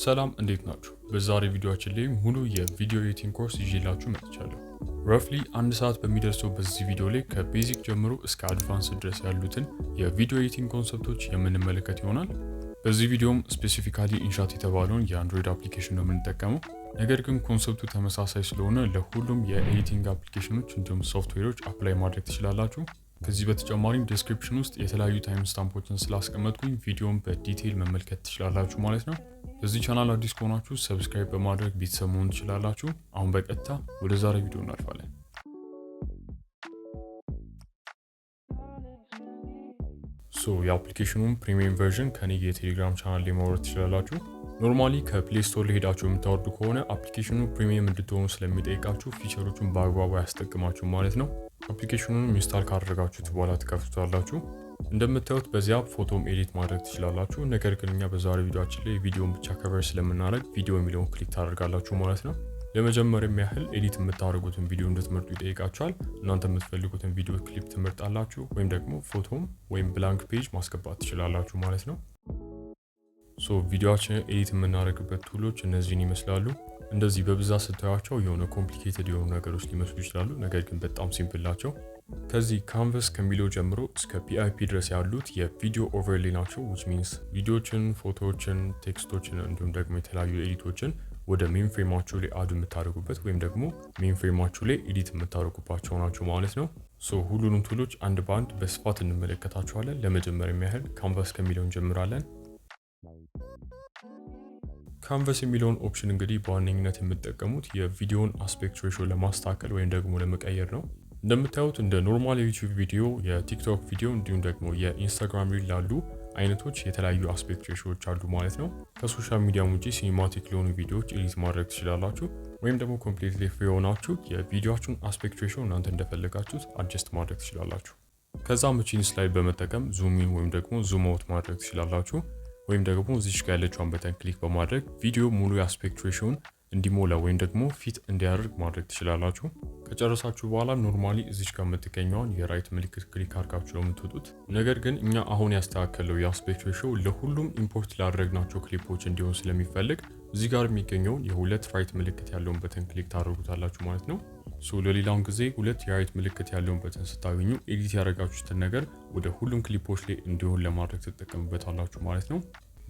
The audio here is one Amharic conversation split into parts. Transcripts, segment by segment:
ሰላም እንዴት ናችሁ? በዛሬ ቪዲዮአችን ላይ ሙሉ የቪዲዮ ኤዲቲንግ ኮርስ ይዤላችሁ መጥቻለሁ። ራፍሊ አንድ ሰዓት በሚደርሰው በዚህ ቪዲዮ ላይ ከቤዚክ ጀምሮ እስከ አድቫንስ ድረስ ያሉትን የቪዲዮ ኤዲቲንግ ኮንሰፕቶች የምንመለከት ይሆናል። በዚህ ቪዲዮም ስፔሲፊካሊ ኢንሻት የተባለውን የአንድሮይድ አፕሊኬሽን ነው የምንጠቀመው። ነገር ግን ኮንሰፕቱ ተመሳሳይ ስለሆነ ለሁሉም የኤዲቲንግ አፕሊኬሽኖች እንዲሁም ሶፍትዌሮች አፕላይ ማድረግ ትችላላችሁ። ከዚህ በተጨማሪም ዲስክሪፕሽን ውስጥ የተለያዩ ታይም ስታምፖችን ስላስቀመጥኩኝ ቪዲዮን በዲቴይል መመልከት ትችላላችሁ ማለት ነው። በዚህ ቻናል አዲስ ከሆናችሁ ሰብስክራይብ በማድረግ ቤተሰብ መሆን ትችላላችሁ። አሁን በቀጥታ ወደ ዛሬ ቪዲዮ እናልፋለን። የአፕሊኬሽኑን ፕሪሚየም ቨርዥን ከኔ የቴሌግራም ቻናል ላይ ማውረድ ትችላላችሁ። ኖርማሊ ከፕሌይ ስቶር ላይ ሄዳችሁ የምታወርዱ ከሆነ አፕሊኬሽኑ ፕሪሚየም እንድትሆኑ ስለሚጠይቃችሁ ፊቸሮቹን በአግባቡ አያስጠቅማችሁ ማለት ነው። አፕሊኬሽኑን ኢንስታል ካደረጋችሁት በኋላ ትከፍቱታላችሁ። እንደምታዩት በዚያ ፎቶም ኤዲት ማድረግ ትችላላችሁ። ነገር ግን እኛ በዛሬ ቪዲዮአችን ላይ ቪዲዮን ብቻ ከቨር ስለምናደርግ ቪዲዮ የሚለውን ክሊክ ታደርጋላችሁ ማለት ነው። ለመጀመሪያም ያህል ኤዲት የምታደርጉትን ቪዲዮ እንድትመርጡ ይጠይቃችኋል። እናንተ የምትፈልጉትን ቪዲዮ ክሊፕ ትመርጣላችሁ ወይም ደግሞ ፎቶም ወይም ብላንክ ፔጅ ማስገባት ትችላላችሁ ማለት ነው። ቪዲዮአችንን ኤዲት የምናደርግበት ቱሎች እነዚህን ይመስላሉ። እንደዚህ በብዛት ስታዩቸው የሆነ ኮምፕሊኬትድ የሆኑ ነገሮች ሊመስሉ ይችላሉ፣ ነገር ግን በጣም ሲምፕል ናቸው። ከዚህ ካንቨስ ከሚለው ጀምሮ እስከ ፒአይፒ ድረስ ያሉት የቪዲዮ ኦቨርሌይ ናቸው። which means ቪዲዮዎችን፣ ፎቶዎችን፣ ቴክስቶችን እንዲሁም ደግሞ የተለያዩ ኤዲቶችን ወደ ሜን ፍሬማችሁ ላይ አድ የምታደርጉበት ወይም ደግሞ ሜን ፍሬማችሁ ላይ ኤዲት የምታደርጉባቸው ናቸው ማለት ነው። ሁሉንም ቱሎች አንድ በአንድ በስፋት እንመለከታቸዋለን። ለመጀመሪያ ያህል ካንቨስ ከሚለው እንጀምራለን። ካንቨስ የሚለውን ኦፕሽን እንግዲህ በዋነኝነት የምትጠቀሙት የቪዲዮን አስፔክት ሬሾ ለማስተካከል ወይም ደግሞ ለመቀየር ነው። እንደምታዩት እንደ ኖርማል የዩቲዩብ ቪዲዮ፣ የቲክቶክ ቪዲዮ እንዲሁም ደግሞ የኢንስታግራም ሪል ላሉ አይነቶች የተለያዩ አስፔክት ሬሾዎች አሉ ማለት ነው። ከሶሻል ሚዲያ ውጪ ሲኒማቲክ ለሆኑ ቪዲዮዎች ኤዲት ማድረግ ትችላላችሁ፣ ወይም ደግሞ ኮምፕሊትሊ ፍሪ ሆናችሁ የቪዲዮአችሁን አስፔክት ሬሾ እናንተ እንደፈለጋችሁት አድጀስት ማድረግ ትችላላችሁ። ከዛም እቺን ስላይድ በመጠቀም ዙም ኢን ወይም ደግሞ ዙም አውት ማድረግ ትችላላችሁ። ወይም ደግሞ እዚች ጋር ያለችውን በተን ክሊክ በማድረግ ቪዲዮ ሙሉ የአስፔክት ሬሾውን እንዲሞላ ወይም ደግሞ ፊት እንዲያደርግ ማድረግ ትችላላችሁ። ከጨረሳችሁ በኋላ ኖርማሊ እዚች ጋር የምትገኘውን የራይት ምልክት ክሊክ አድርጋችሁ ነው የምትወጡት። ነገር ግን እኛ አሁን ያስተካከለው የአስፔክት ሬሾ ለሁሉም ኢምፖርት ላደረግናቸው ክሊፖች እንዲሆን ስለሚፈልግ እዚህ ጋር የሚገኘውን የሁለት ራይት ምልክት ያለውን በተን ክሊክ ታደርጉታላችሁ ማለት ነው። ለሌላውን ጊዜ ሁለት የራይት ምልክት ያለውን በተን ስታገኙ ኤዲት ያደረጋችሁትን ነገር ወደ ሁሉም ክሊፖች ላይ እንዲሆን ለማድረግ ትጠቀሙበታላችሁ ማለት ነው።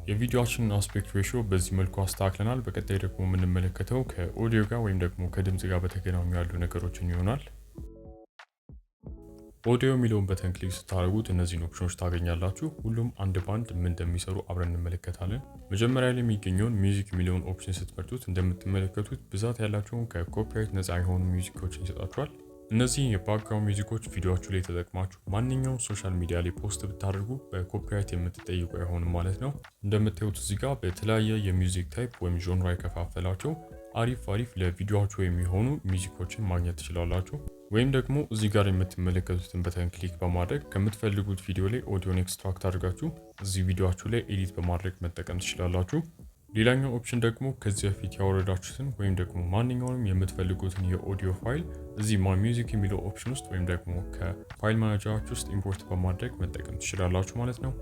የቪዲዮአችንን አስፔክት ሬሾ በዚህ መልኩ አስተካክለናል። በቀጣይ ደግሞ የምንመለከተው ከኦዲዮ ጋር ወይም ደግሞ ከድምጽ ጋር በተገናኙ ያሉ ነገሮችን ይሆናል። ኦዲዮ የሚለውን በተን ክሊክ ስታደርጉት እነዚህን ኦፕሽኖች ታገኛላችሁ። ሁሉም አንድ ባንድ ምን እንደሚሰሩ አብረን እንመለከታለን። መጀመሪያ ላይ የሚገኘውን ሚውዚክ የሚለውን ኦፕሽን ስትመርጡት እንደምትመለከቱት ብዛት ያላቸውን ከኮፒራይት ነፃ የሆኑ ሚውዚኮችን ይሰጣችኋል። እነዚህ የባክግራውንድ ሚውዚኮች ቪዲዮአችሁ ላይ ተጠቅማችሁ ማንኛውም ሶሻል ሚዲያ ላይ ፖስት ብታደርጉ በኮፒራይት የምትጠይቁ አይሆንም ማለት ነው። እንደምታዩት እዚህ ጋር በተለያየ የሚውዚክ ታይፕ ወይም ጆንራ የከፋፈላቸው አሪፍ ለቪዲዮአችሁ የሚሆኑ ሚውዚኮችን ማግኘት ትችላላችሁ። ወይም ደግሞ እዚህ ጋር የምትመለከቱትን በተን ክሊክ በማድረግ ከምትፈልጉት ቪዲዮ ላይ ኦዲዮን ኤክስትራክት አድርጋችሁ እዚህ ቪዲዮአችሁ ላይ ኤዲት በማድረግ መጠቀም ትችላላችሁ። ሌላኛው ኦፕሽን ደግሞ ከዚህ በፊት ያወረዳችሁትን ወይም ደግሞ ማንኛውንም የምትፈልጉትን የኦዲዮ ፋይል እዚህ ማይ ሚውዚክ የሚለው ኦፕሽን ውስጥ ወይም ደግሞ ከፋይል ማኔጀራችሁ ውስጥ ኢምፖርት በማድረግ መጠቀም ትችላላችሁ ማለት ነው።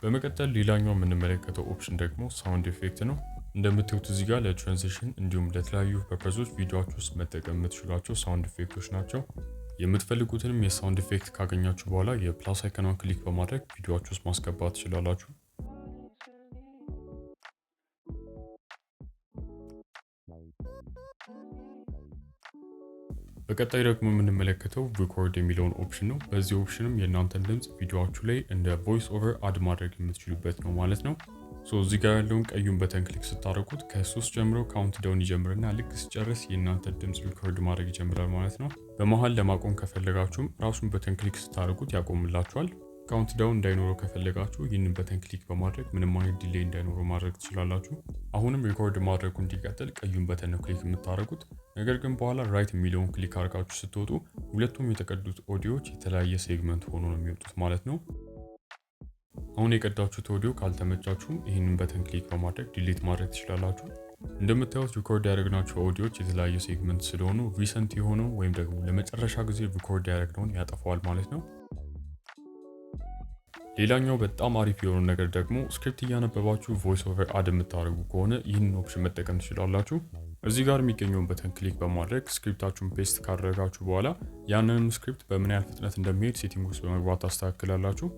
በመቀጠል ሌላኛው የምንመለከተው ኦፕሽን ደግሞ ሳውንድ ኢፌክት ነው። እንደምታዩት እዚህ ጋር ለትራንዚሽን እንዲሁም ለተለያዩ ፐርፐዞች ቪዲዮአችሁ ውስጥ መጠቀም የምትችሏቸው ሳውንድ ኢፌክቶች ናቸው። የምትፈልጉትንም የሳውንድ ኢፌክት ካገኛችሁ በኋላ የፕላስ አይከኗን ክሊክ በማድረግ ቪዲዮአችሁ ውስጥ ማስገባት ትችላላችሁ። በቀጣይ ደግሞ የምንመለከተው ሪኮርድ የሚለውን ኦፕሽን ነው። በዚህ ኦፕሽንም የእናንተን ድምጽ ቪዲዮአችሁ ላይ እንደ ቮይስ ኦቨር አድ ማድረግ የምትችሉበት ነው ማለት ነው። እዚህ ጋር ያለውን ቀዩን በተን ክሊክ ስታደርጉት ከ3 ጀምሮ ካውንት ዳውን ይጀምርና ልክ ሲጨርስ የእናንተ ድምጽ ሪኮርድ ማድረግ ይጀምራል ማለት ነው። በመሃል ለማቆም ከፈለጋችሁም ራሱን በተን ክሊክ ስታደርጉት ያቆምላችኋል። ካውንት ዳውን እንዳይኖረው ከፈለጋችሁ ይህንን በተን ክሊክ በማድረግ ምንም አይነት ዲሌይ እንዳይኖረው ማድረግ ትችላላችሁ። አሁንም ሪኮርድ ማድረጉ እንዲቀጥል ቀዩን በተን ነው ክሊክ የምታደርጉት። ነገር ግን በኋላ ራይት የሚለውን ክሊክ አድርጋችሁ ስትወጡ ሁለቱም የተቀዱት ኦዲዮዎች የተለያየ ሴግመንት ሆኖ ነው የሚወጡት ማለት ነው። አሁን የቀዳችሁት ኦዲዮ ካልተመቻችሁም ይህንን በተን ክሊክ በማድረግ ዲሊት ማድረግ ትችላላችሁ። እንደምታዩት ሪኮርድ ያደረግናቸው ኦዲዮዎች የተለያየ ሴግመንት ስለሆኑ ሪሰንት የሆነው ወይም ደግሞ ለመጨረሻ ጊዜ ሪኮርድ ያደረግነውን ያጠፋዋል ማለት ነው። ሌላኛው በጣም አሪፍ የሆነ ነገር ደግሞ ስክሪፕት እያነበባችሁ ቮይስ ኦቨር አድ የምታደርጉ ከሆነ ይህንን ኦፕሽን መጠቀም ትችላላችሁ። እዚህ ጋር የሚገኘውን በተን ክሊክ በማድረግ ስክሪፕታችሁን ፔስት ካደረጋችሁ በኋላ ያንንም ስክሪፕት በምን ያህል ፍጥነት እንደሚሄድ ሴቲንግ ውስጥ በመግባት ታስተካክላላችሁ።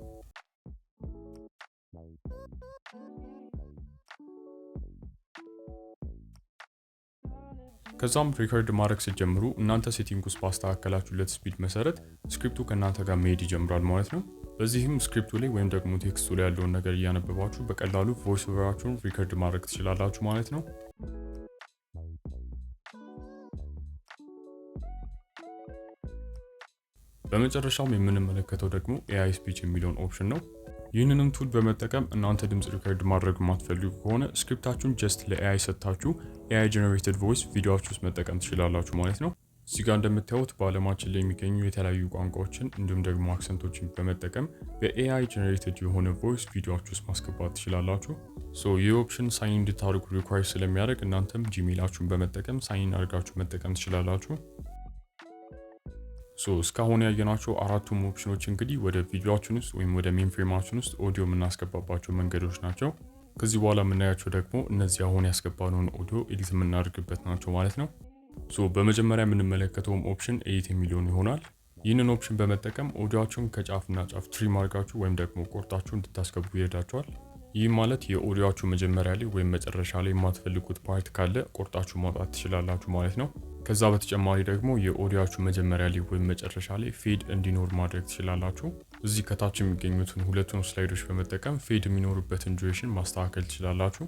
ከዛም ሪከርድ ማድረግ ስትጀምሩ እናንተ ሴቲንግ ውስጥ ባስተካከላችሁለት ስፒድ መሰረት ስክሪፕቱ ከእናንተ ጋር መሄድ ይጀምራል ማለት ነው። በዚህም ስክሪፕቱ ላይ ወይም ደግሞ ቴክስቱ ላይ ያለውን ነገር እያነበባችሁ በቀላሉ ቮይስ ኦቨራችሁን ሪከርድ ማድረግ ትችላላችሁ ማለት ነው። በመጨረሻም የምንመለከተው ደግሞ ኤአይ ስፒች የሚለውን ኦፕሽን ነው። ይህንንም ቱል በመጠቀም እናንተ ድምጽ ሪከርድ ማድረግ የማትፈልጉ ከሆነ ስክሪፕታችሁን ጀስት ለኤአይ ሰጥታችሁ ኤአይ ጀነሬትድ ቮይስ ቪዲዮአችሁ ውስጥ መጠቀም ትችላላችሁ ማለት ነው። እዚህ ጋር እንደምታዩት በዓለማችን ላይ የሚገኙ የተለያዩ ቋንቋዎችን እንዲሁም ደግሞ አክሰንቶችን በመጠቀም በኤአይ ጀነሬትድ የሆነ ቮይስ ቪዲዮአችሁ ውስጥ ማስገባት ትችላላችሁ። ይህ ኦፕሽን ሳይን እንድታደርጉ ሪኳየር ስለሚያደርግ እናንተም ጂሜላችሁን በመጠቀም ሳይን አድርጋችሁ መጠቀም ትችላላችሁ። እስካሁን ያየናቸው አራቱም ኦፕሽኖች እንግዲህ ወደ ቪዲዮአችን ውስጥ ወይም ወደ ሜን ፍሬማችን ውስጥ ኦዲዮ የምናስገባባቸው መንገዶች ናቸው። ከዚህ በኋላ የምናያቸው ደግሞ እነዚህ አሁን ያስገባነውን ኦዲዮ ኤዲት የምናደርግበት ናቸው ማለት ነው። በመጀመሪያ የምንመለከተውም ኦፕሽን ኤዲት የሚለውን ይሆናል። ይህንን ኦፕሽን በመጠቀም ኦዲዮአችሁን ከጫፍና ጫፍ ትሪም አድርጋችሁ ወይም ደግሞ ቆርጣችሁ እንድታስገቡ ይረዳችኋል። ይህ ማለት የኦዲዮአችሁ መጀመሪያ ላይ ወይም መጨረሻ ላይ የማትፈልጉት ፓርት ካለ ቆርጣችሁ ማውጣት ትችላላችሁ ማለት ነው። ከዛ በተጨማሪ ደግሞ የኦዲዮአችሁ መጀመሪያ ላይ ወይም መጨረሻ ላይ ፌድ እንዲኖር ማድረግ ትችላላችሁ። እዚህ ከታች የሚገኙትን ሁለቱን ስላይዶች በመጠቀም ፌድ የሚኖርበትን ዱሬሽን ማስተካከል ትችላላችሁ።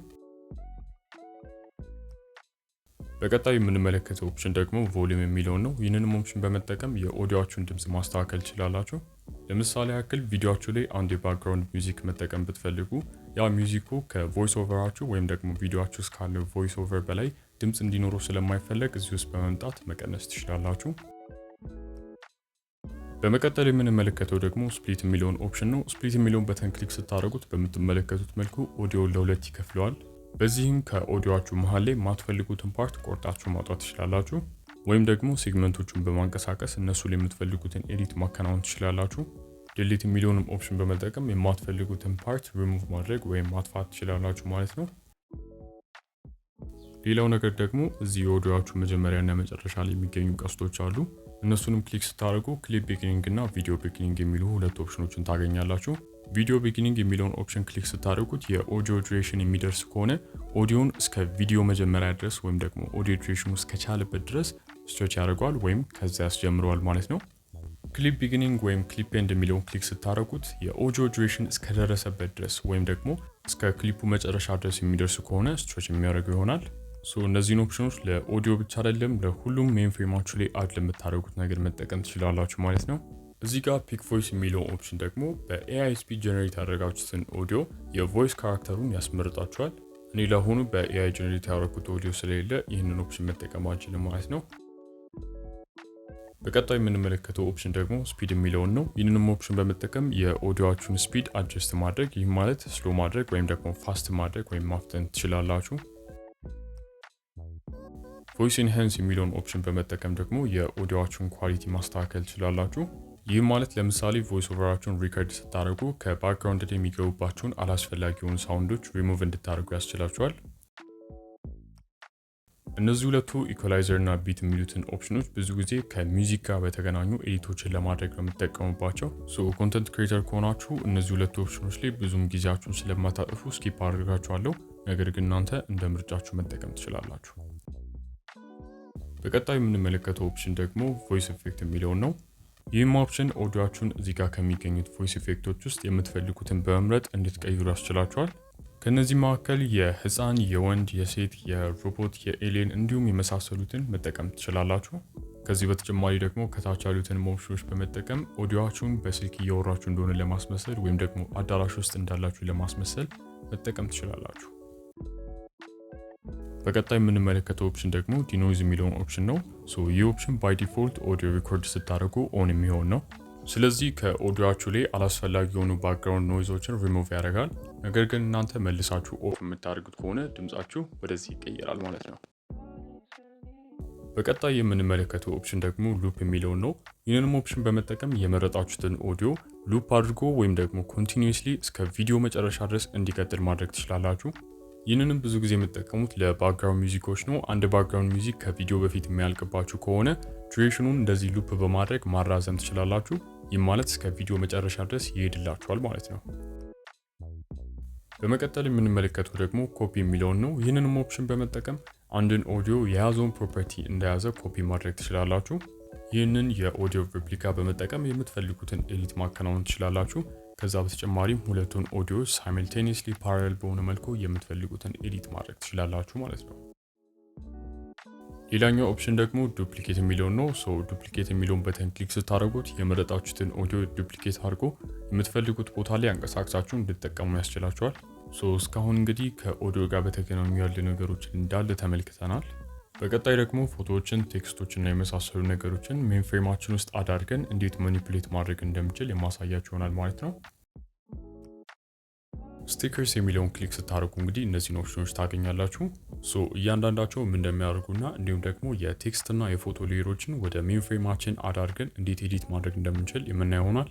በቀጣይ የምንመለከተው ኦፕሽን ደግሞ ቮሊዩም የሚለውን ነው። ይህንንም ኦፕሽን በመጠቀም የኦዲዮአችሁን ድምጽ ማስተካከል ትችላላችሁ። ለምሳሌ ያክል ቪዲዮአችሁ ላይ አንድ የባክግራውንድ ሚውዚክ መጠቀም ብትፈልጉ ያ ሚውዚኩ ከቮይስ ኦቨራችሁ ወይም ደግሞ ቪዲዮአችሁ ውስጥ ካለው ቮይስ ኦቨር በላይ ድምጽ እንዲኖረው ስለማይፈለግ እዚህ ውስጥ በመምጣት መቀነስ ትችላላችሁ። በመቀጠል የምንመለከተው ደግሞ ስፕሊት የሚለውን ኦፕሽን ነው። ስፕሊት የሚለውን በተን ክሊክ ስታደርጉት በምትመለከቱት መልኩ ኦዲዮን ለሁለት ይከፍለዋል። በዚህም ከኦዲዮአችሁ መሃል ላይ የማትፈልጉትን ፓርት ቆርጣችሁ ማውጣት ትችላላችሁ፣ ወይም ደግሞ ሴግመንቶቹን በማንቀሳቀስ እነሱ ላይ የምትፈልጉትን ኤዲት ማከናወን ትችላላችሁ። ዲሊት የሚለውንም ኦፕሽን በመጠቀም የማትፈልጉትን ፓርት ሪሙቭ ማድረግ ወይም ማጥፋት ትችላላችሁ ማለት ነው። ሌላው ነገር ደግሞ እዚህ የኦዲዮአችሁ መጀመሪያና መጨረሻ ላይ የሚገኙ ቀስቶች አሉ። እነሱንም ክሊክ ስታደርጉ ክሊፕ ቢጊኒንግ እና ቪዲዮ ቢጊኒንግ የሚሉ ሁለት ኦፕሽኖችን ታገኛላችሁ። ቪዲዮ ቢጊኒንግ የሚለውን ኦፕሽን ክሊክ ስታደርጉት የኦዲዮ ዱሬሽን የሚደርስ ከሆነ ኦዲዮን እስከ ቪዲዮ መጀመሪያ ድረስ ወይም ደግሞ ኦዲዮ ዱሬሽን ውስጥ ከቻለበት ድረስ ስትሬች ያደርገዋል ወይም ከዛ ያስጀምረዋል ማለት ነው። ክሊፕ ቢጊኒንግ ወይም ክሊፕ ኤንድ የሚለውን ክሊክ ስታደርጉት የኦዲዮ ዱሬሽን እስከደረሰበት ድረስ ወይም ደግሞ እስከ ክሊፑ መጨረሻ ድረስ የሚደርስ ከሆነ ስትሬች የሚያደርገው ይሆናል። እነዚህን ኦፕሽኖች ለኦዲዮ ብቻ አይደለም ለሁሉም ሜን ፍሬማችሁ ላይ አድ ለምታደርጉት ነገር መጠቀም ትችላላችሁ ማለት ነው። እዚህ ጋር ፒክ ቮይስ የሚለው ኦፕሽን ደግሞ በኤአይ ስፒድ ጀነሬት ያደረጋችሁትን ኦዲዮ የቮይስ ካራክተሩን ያስመርጣችኋል። እኔ ለአሁኑ በኤአይ ጀነሬት ያደረኩት ኦዲዮ ስለሌለ ይህንን ኦፕሽን መጠቀም አልችልም ማለት ነው። በቀጣይ የምንመለከተው ኦፕሽን ደግሞ ስፒድ የሚለውን ነው። ይህንንም ኦፕሽን በመጠቀም የኦዲዮአችሁን ስፒድ አድጀስት ማድረግ፣ ይህም ማለት ስሎ ማድረግ ወይም ደግሞ ፋስት ማድረግ ወይም ማፍጠን ትችላላችሁ። ቮይስ ኢንሃንስ የሚለውን ኦፕሽን በመጠቀም ደግሞ የኦዲዮአችሁን ኳሊቲ ማስተካከል ትችላላችሁ። ይህም ማለት ለምሳሌ ቮይስ ኦቨራችሁን ሪከርድ ስታደርጉ ከባክግራውንድ ላይ የሚገቡባችሁን አላስፈላጊ የሆኑ ሳውንዶች ሪሙቭ እንድታደርጉ ያስችላችኋል። እነዚህ ሁለቱ ኢኳላይዘር እና ቢት የሚሉትን ኦፕሽኖች ብዙ ጊዜ ከሚውዚክ ጋር በተገናኙ ኤዲቶችን ለማድረግ ነው የምትጠቀሙባቸው። ኮንተንት ክሬተር ከሆናችሁ እነዚህ ሁለቱ ኦፕሽኖች ላይ ብዙም ጊዜያችሁን ስለማታጠፉ ስኪፕ አድርጋችኋለሁ። ነገር ግን እናንተ እንደ ምርጫችሁ መጠቀም ትችላላችሁ። በቀጣይ የምንመለከተው ኦፕሽን ደግሞ ቮይስ ኢፌክት የሚለውን ነው። ይህም ኦፕሽን ኦዲዮአችሁን እዚህ ጋር ከሚገኙት ቮይስ ኢፌክቶች ውስጥ የምትፈልጉትን በመምረጥ እንድትቀይሩ ያስችላችኋል። ከነዚህ መካከል የህፃን፣ የወንድ፣ የሴት፣ የሮቦት፣ የኤሊየን እንዲሁም የመሳሰሉትን መጠቀም ትችላላችሁ። ከዚህ በተጨማሪ ደግሞ ከታች ያሉትን ኦፕሽኖች በመጠቀም ኦዲዮአችሁን በስልክ እያወራችሁ እንደሆነ ለማስመሰል ወይም ደግሞ አዳራሽ ውስጥ እንዳላችሁ ለማስመሰል መጠቀም ትችላላችሁ። በቀጣይ የምንመለከተው ኦፕሽን ደግሞ ዲኖይዝ የሚለውን ኦፕሽን ነው። ይህ ኦፕሽን ባይ ዲፎልት ኦዲዮ ሪኮርድ ስታደርጉ ኦን የሚሆን ነው። ስለዚህ ከኦዲዮአችሁ ላይ አላስፈላጊ የሆኑ ባክግራውንድ ኖይዞችን ሪሙቭ ያደርጋል። ነገር ግን እናንተ መልሳችሁ ኦፍ የምታደርጉት ከሆነ ድምጻችሁ ወደዚህ ይቀየራል ማለት ነው። በቀጣይ የምንመለከተው ኦፕሽን ደግሞ ሉፕ የሚለውን ነው። ይህንንም ኦፕሽን በመጠቀም የመረጣችሁትን ኦዲዮ ሉፕ አድርጎ ወይም ደግሞ ኮንቲኒዩስሊ እስከ ቪዲዮ መጨረሻ ድረስ እንዲቀጥል ማድረግ ትችላላችሁ። ይህንንም ብዙ ጊዜ የምትጠቀሙት ለባክግራውንድ ሚውዚኮች ነው። አንድ ባክግራውንድ ሚውዚክ ከቪዲዮ በፊት የሚያልቅባችሁ ከሆነ ዱሬሽኑን እንደዚህ ሉፕ በማድረግ ማራዘም ትችላላችሁ። ይህም ማለት እስከ ቪዲዮ መጨረሻ ድረስ ይሄድላችኋል ማለት ነው። በመቀጠል የምንመለከተው ደግሞ ኮፒ የሚለውን ነው። ይህንንም ኦፕሽን በመጠቀም አንድን ኦዲዮ የያዘውን ፕሮፐርቲ እንደያዘ ኮፒ ማድረግ ትችላላችሁ። ይህንን የኦዲዮ ሬፕሊካ በመጠቀም የምትፈልጉትን ኤዲት ማከናወን ትችላላችሁ። ከዛ በተጨማሪም ሁለቱን ኦዲዮስ ሳይመልቴኒየስሊ ፓራሌል በሆነ መልኩ የምትፈልጉትን ኤዲት ማድረግ ትችላላችሁ ማለት ነው። ሌላኛው ኦፕሽን ደግሞ ዱፕሊኬት የሚለውን ነው። ዱፕሊኬት የሚለውን በተን ክሊክ ስታደርጉት የመረጣችሁትን ኦዲዮ ዱፕሊኬት አድርጎ የምትፈልጉት ቦታ ላይ አንቀሳቅሳችሁ እንድትጠቀሙ ያስችላችኋል። እስካሁን እንግዲህ ከኦዲዮ ጋር በተገናኙ ያሉ ነገሮችን እንዳለ ተመልክተናል። በቀጣይ ደግሞ ፎቶዎችን፣ ቴክስቶችና የመሳሰሉ ነገሮችን ሜን ፍሬማችን ውስጥ አዳርገን እንዴት ማኒፑሌት ማድረግ እንደምችል የማሳያችሁ ይሆናል ማለት ነው። ስቲከርስ የሚለውን ክሊክ ስታደርጉ እንግዲህ እነዚህን ኦፕሽኖች ታገኛላችሁ። እያንዳንዳቸው ምን እንደሚያደርጉና እንዲሁም ደግሞ የቴክስትና የፎቶ ሌየሮችን ወደ ሜን ፍሬማችን አዳርገን እንዴት ኤዲት ማድረግ እንደምንችል የምናየው ይሆናል።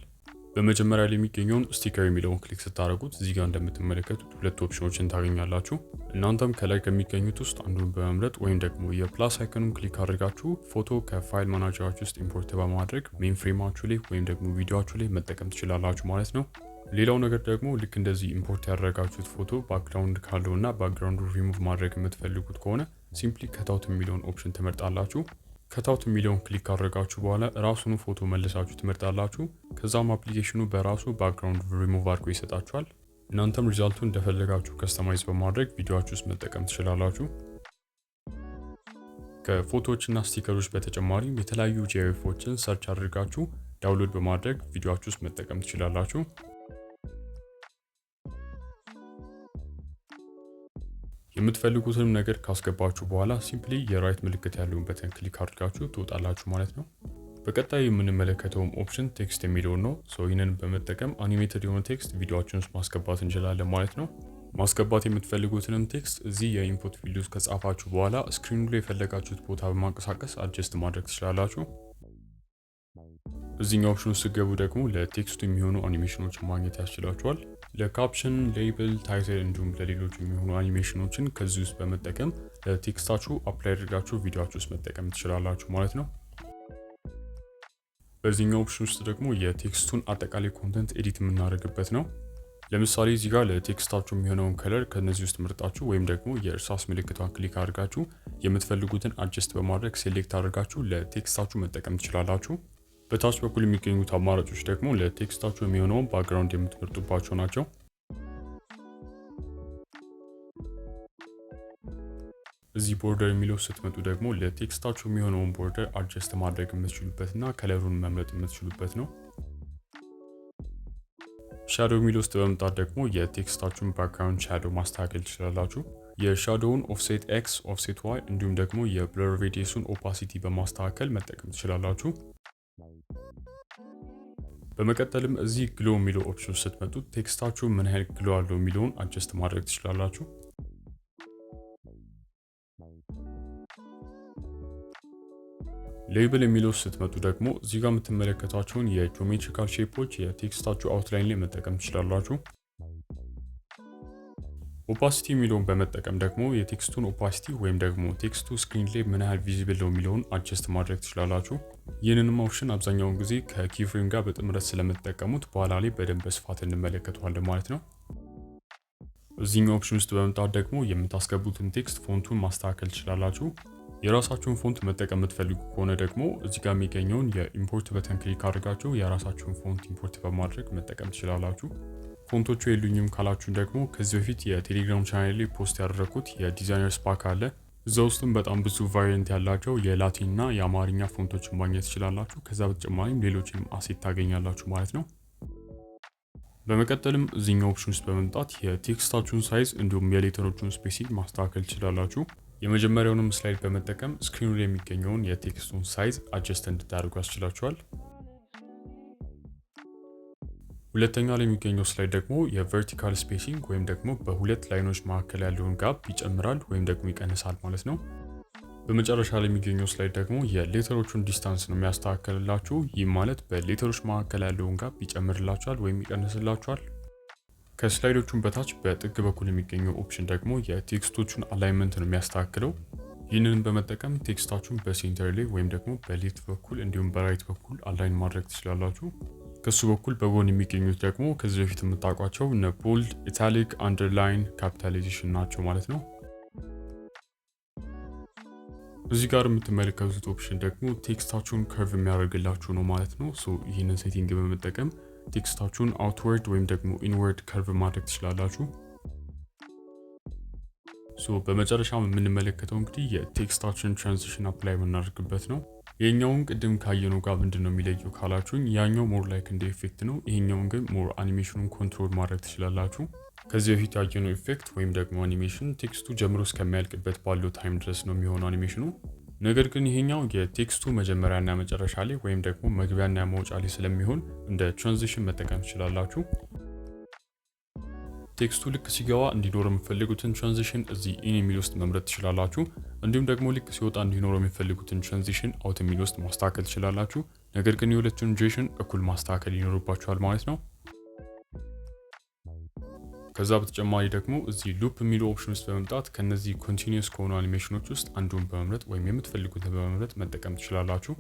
በመጀመሪያ ላይ የሚገኘውን ስቲከር የሚለውን ክሊክ ስታደርጉት እዚህ ጋር እንደምትመለከቱት ሁለት ኦፕሽኖችን ታገኛላችሁ። እናንተም ከላይ ከሚገኙት ውስጥ አንዱን በመምረጥ ወይም ደግሞ የፕላስ አይከኑን ክሊክ አድርጋችሁ ፎቶ ከፋይል ማናጀራችሁ ውስጥ ኢምፖርት በማድረግ ሜን ፍሬማችሁ ላይ ወይም ደግሞ ቪዲዮአችሁ ላይ መጠቀም ትችላላችሁ ማለት ነው። ሌላው ነገር ደግሞ ልክ እንደዚህ ኢምፖርት ያደረጋችሁት ፎቶ ባክግራውንድ ካለው እና ባክግራውንዱ ሪሙቭ ማድረግ የምትፈልጉት ከሆነ ሲምፕሊ ከታውት የሚለውን ኦፕሽን ትመርጣላችሁ። ከታውት የሚለውን ክሊክ ካደረጋችሁ በኋላ ራሱን ፎቶ መልሳችሁ ትመርጣላችሁ። ከዛም አፕሊኬሽኑ በራሱ ባክግራውንድ ሪሙቭ አድርጎ ይሰጣችኋል። እናንተም ሪዛልቱን እንደፈለጋችሁ ከስተማይዝ በማድረግ ቪዲዮአችሁ ውስጥ መጠቀም ትችላላችሁ። ከፎቶዎችና ስቲከሮች በተጨማሪም የተለያዩ ጂአይፎችን ሰርች አድርጋችሁ ዳውንሎድ በማድረግ ቪዲዮአችሁ ውስጥ መጠቀም ትችላላችሁ። የምትፈልጉትንም ነገር ካስገባችሁ በኋላ ሲምፕሊ የራይት ምልክት ያለውን በተን ክሊክ አድርጋችሁ ትወጣላችሁ ማለት ነው። በቀጣይ የምንመለከተውም ኦፕሽን ቴክስት የሚለውን ነው። ይህንን በመጠቀም አኒሜትድ የሆነ ቴክስት ቪዲዮአችን ውስጥ ማስገባት እንችላለን ማለት ነው። ማስገባት የምትፈልጉትንም ቴክስት እዚህ የኢንፑት ፊልድ ውስጥ ከጻፋችሁ በኋላ ስክሪኑ ላይ የፈለጋችሁት ቦታ በማንቀሳቀስ አድጀስት ማድረግ ትችላላችሁ። እዚህኛው ኦፕሽን ውስጥ ስትገቡ ደግሞ ለቴክስቱ የሚሆኑ አኒሜሽኖችን ማግኘት ያስችላችኋል። ለካፕሽን፣ ሌብል፣ ታይትል እንዲሁም ለሌሎች የሚሆኑ አኒሜሽኖችን ከዚህ ውስጥ በመጠቀም ለቴክስታችሁ አፕላይ አድርጋችሁ ቪዲዮአችሁ ውስጥ መጠቀም ትችላላችሁ ማለት ነው። በዚህኛው ኦፕሽን ውስጥ ደግሞ የቴክስቱን አጠቃላይ ኮንተንት ኤዲት የምናደርግበት ነው። ለምሳሌ እዚህ ጋር ለቴክስታችሁ የሚሆነውን ከለር ከነዚህ ውስጥ ምርጣችሁ ወይም ደግሞ የእርሳስ ምልክቷን ክሊክ አድርጋችሁ የምትፈልጉትን አድጀስት በማድረግ ሴሌክት አድርጋችሁ ለቴክስታችሁ መጠቀም ትችላላችሁ። በታች በኩል የሚገኙት አማራጮች ደግሞ ለቴክስታችሁ የሚሆነውን ባክግራውንድ የምትመርጡባቸው ናቸው። እዚህ ቦርደር የሚለው ስትመጡ ደግሞ ለቴክስታችሁ የሚሆነውን ቦርደር አድጀስት ማድረግ የምትችሉበትና ከለሩን መምረጥ የምትችሉበት ነው። ሻዶው የሚለው ውስጥ በመምጣት ደግሞ የቴክስታችሁን ባክግራውንድ ሻዶው ማስተካከል ትችላላችሁ። የሻዶውን ኦፍሴት ኤክስ፣ ኦፍሴት ዋይ እንዲሁም ደግሞ የብለር ሬዲየሱን ኦፓሲቲ በማስተካከል መጠቀም ትችላላችሁ። በመቀጠልም እዚህ ግሎ የሚለው ኦፕሽን ስትመጡ ቴክስታችሁ ምን ያህል ግሎ አለው የሚለውን አድጀስት ማድረግ ትችላላችሁ። ሌብል የሚለው ስትመጡ ደግሞ እዚህ ጋር የምትመለከቷቸውን የጂኦሜትሪካል ሼፖች የቴክስታችሁ አውትላይን ላይ መጠቀም ትችላላችሁ። ኦፓሲቲ የሚለውን በመጠቀም ደግሞ የቴክስቱን ኦፓሲቲ ወይም ደግሞ ቴክስቱ ስክሪን ላይ ምን ያህል ቪዚብል ነው የሚለውን አድጀስት ማድረግ ትችላላችሁ። ይህንንም ኦፕሽን አብዛኛውን ጊዜ ከኪፍሬም ጋር በጥምረት ስለምትጠቀሙት በኋላ ላይ በደንብ በስፋት እንመለከተዋለን ማለት ነው። እዚህኛው ኦፕሽን ውስጥ በመምጣት ደግሞ የምታስገቡትን ቴክስት ፎንቱን ማስተካከል ትችላላችሁ። የራሳችሁን ፎንት መጠቀም የምትፈልጉ ከሆነ ደግሞ እዚህ ጋር የሚገኘውን የኢምፖርት በተን ክሊክ አድርጋችሁ የራሳችሁን ፎንት ኢምፖርት በማድረግ መጠቀም ትችላላችሁ። ፎንቶቹ የሉኝም ካላችሁን ደግሞ ከዚህ በፊት የቴሌግራም ቻናል ላይ ፖስት ያደረኩት የዲዛይነር ስፓክ አለ። እዛ ውስጥም በጣም ብዙ ቫሪየንት ያላቸው የላቲን እና የአማርኛ ፎንቶችን ማግኘት ትችላላችሁ። ከዛ በተጨማሪም ሌሎችንም አሴት ታገኛላችሁ ማለት ነው። በመቀጠልም እዚህኛው ኦፕሽን ውስጥ በመምጣት የቴክስታችሁን ሳይዝ እንዲሁም የሌተሮቹን ስፔሲንግ ማስተካከል ትችላላችሁ። የመጀመሪያውንም ስላይድ በመጠቀም ስክሪኑ ላይ የሚገኘውን የቴክስቱን ሳይዝ አድጀስት እንድታደርጉ ያስችላችኋል። ሁለተኛ ላይ የሚገኘው ስላይድ ደግሞ የቨርቲካል ስፔሲንግ ወይም ደግሞ በሁለት ላይኖች መካከል ያለውን ጋፕ ይጨምራል ወይም ደግሞ ይቀንሳል ማለት ነው። በመጨረሻ ላይ የሚገኘው ስላይድ ደግሞ የሌተሮቹን ዲስታንስ ነው የሚያስተካክልላችሁ። ይህም ማለት በሌተሮች መካከል ያለውን ጋፕ ይጨምርላችኋል ወይም ይቀንስላችኋል። ከስላይዶቹን በታች በጥግ በኩል የሚገኘው ኦፕሽን ደግሞ የቴክስቶቹን አላይንመንት ነው የሚያስተካክለው። ይህንን በመጠቀም ቴክስታችሁን በሴንተር ላይ ወይም ደግሞ በሌፍት በኩል እንዲሁም በራይት በኩል አላይን ማድረግ ትችላላችሁ። ከሱ በኩል በጎን የሚገኙት ደግሞ ከዚህ በፊት የምታውቋቸው እነ ቦልድ፣ ኢታሊክ፣ አንደርላይን፣ ካፒታላይዜሽን ናቸው ማለት ነው። እዚህ ጋር የምትመለከቱት ኦፕሽን ደግሞ ቴክስታችሁን ከርቭ የሚያደርግላችሁ ነው ማለት ነው። ይህንን ሴቲንግ በመጠቀም ቴክስታችሁን አውትወርድ ወይም ደግሞ ኢንወርድ ከርቭ ማድረግ ትችላላችሁ። በመጨረሻም የምንመለከተው እንግዲህ የቴክስታችን ትራንዚሽን አፕላይ የምናደርግበት ነው። ይሄኛውን ቅድም ካየነው ጋር ምንድን ነው የሚለየው ካላችሁኝ፣ ያኛው ሞር ላይክ እንደ ኢፌክት ነው። ይሄኛውን ግን ሞር አኒሜሽኑን ኮንትሮል ማድረግ ትችላላችሁ። ከዚህ በፊት ያየነው ኢፌክት ወይም ደግሞ አኒሜሽን ቴክስቱ ጀምሮ እስከሚያልቅበት ባለው ታይም ድረስ ነው የሚሆነው አኒሜሽኑ። ነገር ግን ይሄኛው የቴክስቱ መጀመሪያና መጨረሻ ላይ ወይም ደግሞ መግቢያና መውጫ ላይ ስለሚሆን እንደ ትራንዚሽን መጠቀም ትችላላችሁ። ቴክስቱ ልክ ሲገባ እንዲኖር የምትፈልጉትን ትራንዚሽን እዚህ ኢን የሚል ውስጥ መምረጥ ትችላላችሁ። እንዲሁም ደግሞ ልክ ሲወጣ እንዲኖር የሚፈልጉትን ትራንዚሽን አውት የሚል ውስጥ ማስተካከል ትችላላችሁ። ነገር ግን የሁለቱን ዱሬሽን እኩል ማስተካከል ይኖርባችኋል ማለት ነው። ከዛ በተጨማሪ ደግሞ እዚህ ሉፕ የሚለው ኦፕሽን ውስጥ በመምጣት ከነዚህ ኮንቲኒዩስ ከሆኑ አኒሜሽኖች ውስጥ አንዱን በመምረጥ ወይም የምትፈልጉትን በመምረጥ መጠቀም ትችላላችሁ።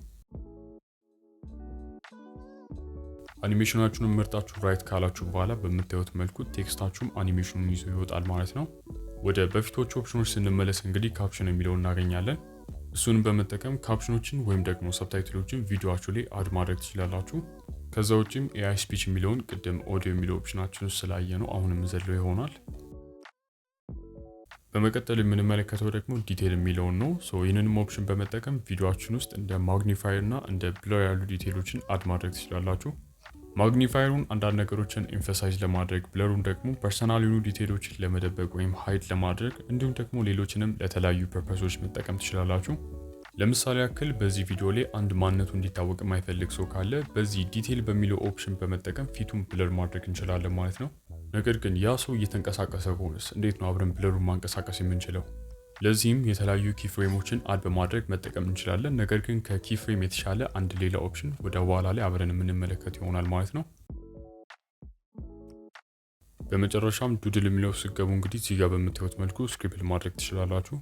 አኒሜሽናችሁን መርጣችሁ ራይት ካላችሁ በኋላ በምታዩት መልኩ ቴክስታችሁም አኒሜሽኑን ይዞ ይወጣል ማለት ነው። ወደ በፊቶቹ ኦፕሽኖች ስንመለስ እንግዲህ ካፕሽን የሚለውን እናገኛለን። እሱንም በመጠቀም ካፕሽኖችን ወይም ደግሞ ሰብታይትሎችን ቪዲዮአችሁ ላይ አድ ማድረግ ትችላላችሁ። ከዛ ውጭም ኤአይ ስፒች የሚለውን ቅድም ኦዲዮ የሚለው ኦፕሽናችን ስላየ ነው አሁንም ዘለው ይሆናል። በመቀጠል የምንመለከተው ደግሞ ዲቴል የሚለውን ነው። ይህንንም ኦፕሽን በመጠቀም ቪዲዮአችን ውስጥ እንደ ማግኒፋየር እና እንደ ብለር ያሉ ዲቴሎችን አድ ማድረግ ትችላላችሁ። ማግኒፋየሩን አንዳንድ ነገሮችን ኤምፋሳይዝ ለማድረግ፣ ብለሩን ደግሞ ፐርሰናል የሆኑ ዲቴሎችን ለመደበቅ ወይም ሃይድ ለማድረግ እንዲሁም ደግሞ ሌሎችንም ለተለያዩ ፐርፐሶች መጠቀም ትችላላችሁ። ለምሳሌ ያክል በዚህ ቪዲዮ ላይ አንድ ማንነቱ እንዲታወቅ የማይፈልግ ሰው ካለ በዚህ ዲቴል በሚለው ኦፕሽን በመጠቀም ፊቱን ብለር ማድረግ እንችላለን ማለት ነው። ነገር ግን ያ ሰው እየተንቀሳቀሰ ከሆነስ እንዴት ነው አብረን ብለሩን ማንቀሳቀስ የምንችለው? ለዚህም የተለያዩ ኪፍሬሞችን አድ በማድረግ መጠቀም እንችላለን። ነገር ግን ከኪፍሬም የተሻለ አንድ ሌላ ኦፕሽን ወደ በኋላ ላይ አብረን የምንመለከት ይሆናል ማለት ነው። በመጨረሻም ዱድል የሚለው ስገቡ እንግዲህ እዚህ ጋር በምታዩት መልኩ ስክሪፕት ማድረግ ትችላላችሁ።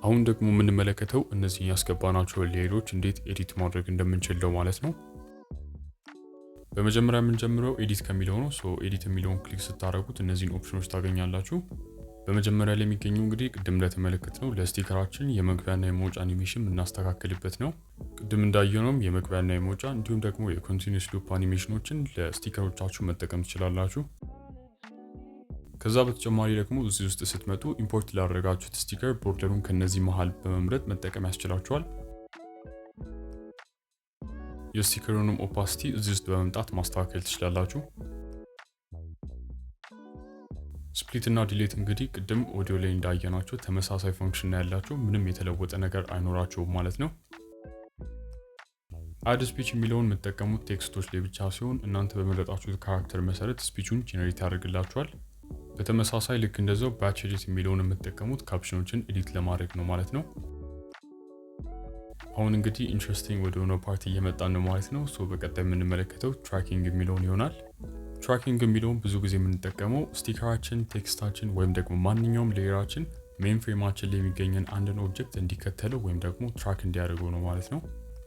አሁን ደግሞ የምንመለከተው እነዚህ ያስገባናቸው ሌየሮች እንዴት ኤዲት ማድረግ እንደምንችለው ማለት ነው። በመጀመሪያ የምንጀምረው ኤዲት ከሚለው ነው። ኤዲት የሚለውን ክሊክ ስታደርጉት እነዚህን ኦፕሽኖች ታገኛላችሁ። በመጀመሪያ ላይ የሚገኘው እንግዲህ ቅድም እንደተመለከትነው ለስቲከራችን የመግቢያና የመውጫ አኒሜሽን የምናስተካክልበት ነው። ቅድም እንዳየነውም የመግቢያና የመውጫ እንዲሁም ደግሞ የኮንቲኒዩስ ሉፕ አኒሜሽኖችን ለስቲከሮቻችሁ መጠቀም ትችላላችሁ። ከዛ በተጨማሪ ደግሞ እዚህ ውስጥ ስትመጡ ኢምፖርት ላደረጋችሁት ስቲከር ቦርደሩን ከነዚህ መሃል በመምረጥ መጠቀም ያስችላችኋል። የስቲከሩንም ኦፓሲቲ እዚህ ውስጥ በመምጣት ማስተካከል ትችላላችሁ። ስፕሊት እና ዲሌት እንግዲህ ቅድም ኦዲዮ ላይ እንዳየናቸው ተመሳሳይ ፈንክሽን ያላቸው ምንም የተለወጠ ነገር አይኖራቸውም ማለት ነው። አድ ስፒች የሚለውን የምትጠቀሙት ቴክስቶች ላይ ብቻ ሲሆን እናንተ በመረጣችሁት ካራክተር መሰረት ስፒቹን ጄኔሬት ያደርግላችኋል። በተመሳሳይ ልክ እንደዛው ባች ኤዲት የሚለውን የምትጠቀሙት ካፕሽኖችን ኤዲት ለማድረግ ነው ማለት ነው። አሁን እንግዲህ ኢንትረስቲንግ ወደ ሆነው ፓርቲ እየመጣን ነው ማለት ነው። በቀጣይ የምንመለከተው ትራኪንግ የሚለውን ይሆናል። ትራኪንግ የሚለውን ብዙ ጊዜ የምንጠቀመው ስቲከራችን፣ ቴክስታችን ወይም ደግሞ ማንኛውም ሌየራችን ሜን ፍሬማችን ላይ የሚገኘን አንድን ኦብጀክት እንዲከተለው ወይም ደግሞ ትራክ እንዲያደርገው ነው ማለት ነው።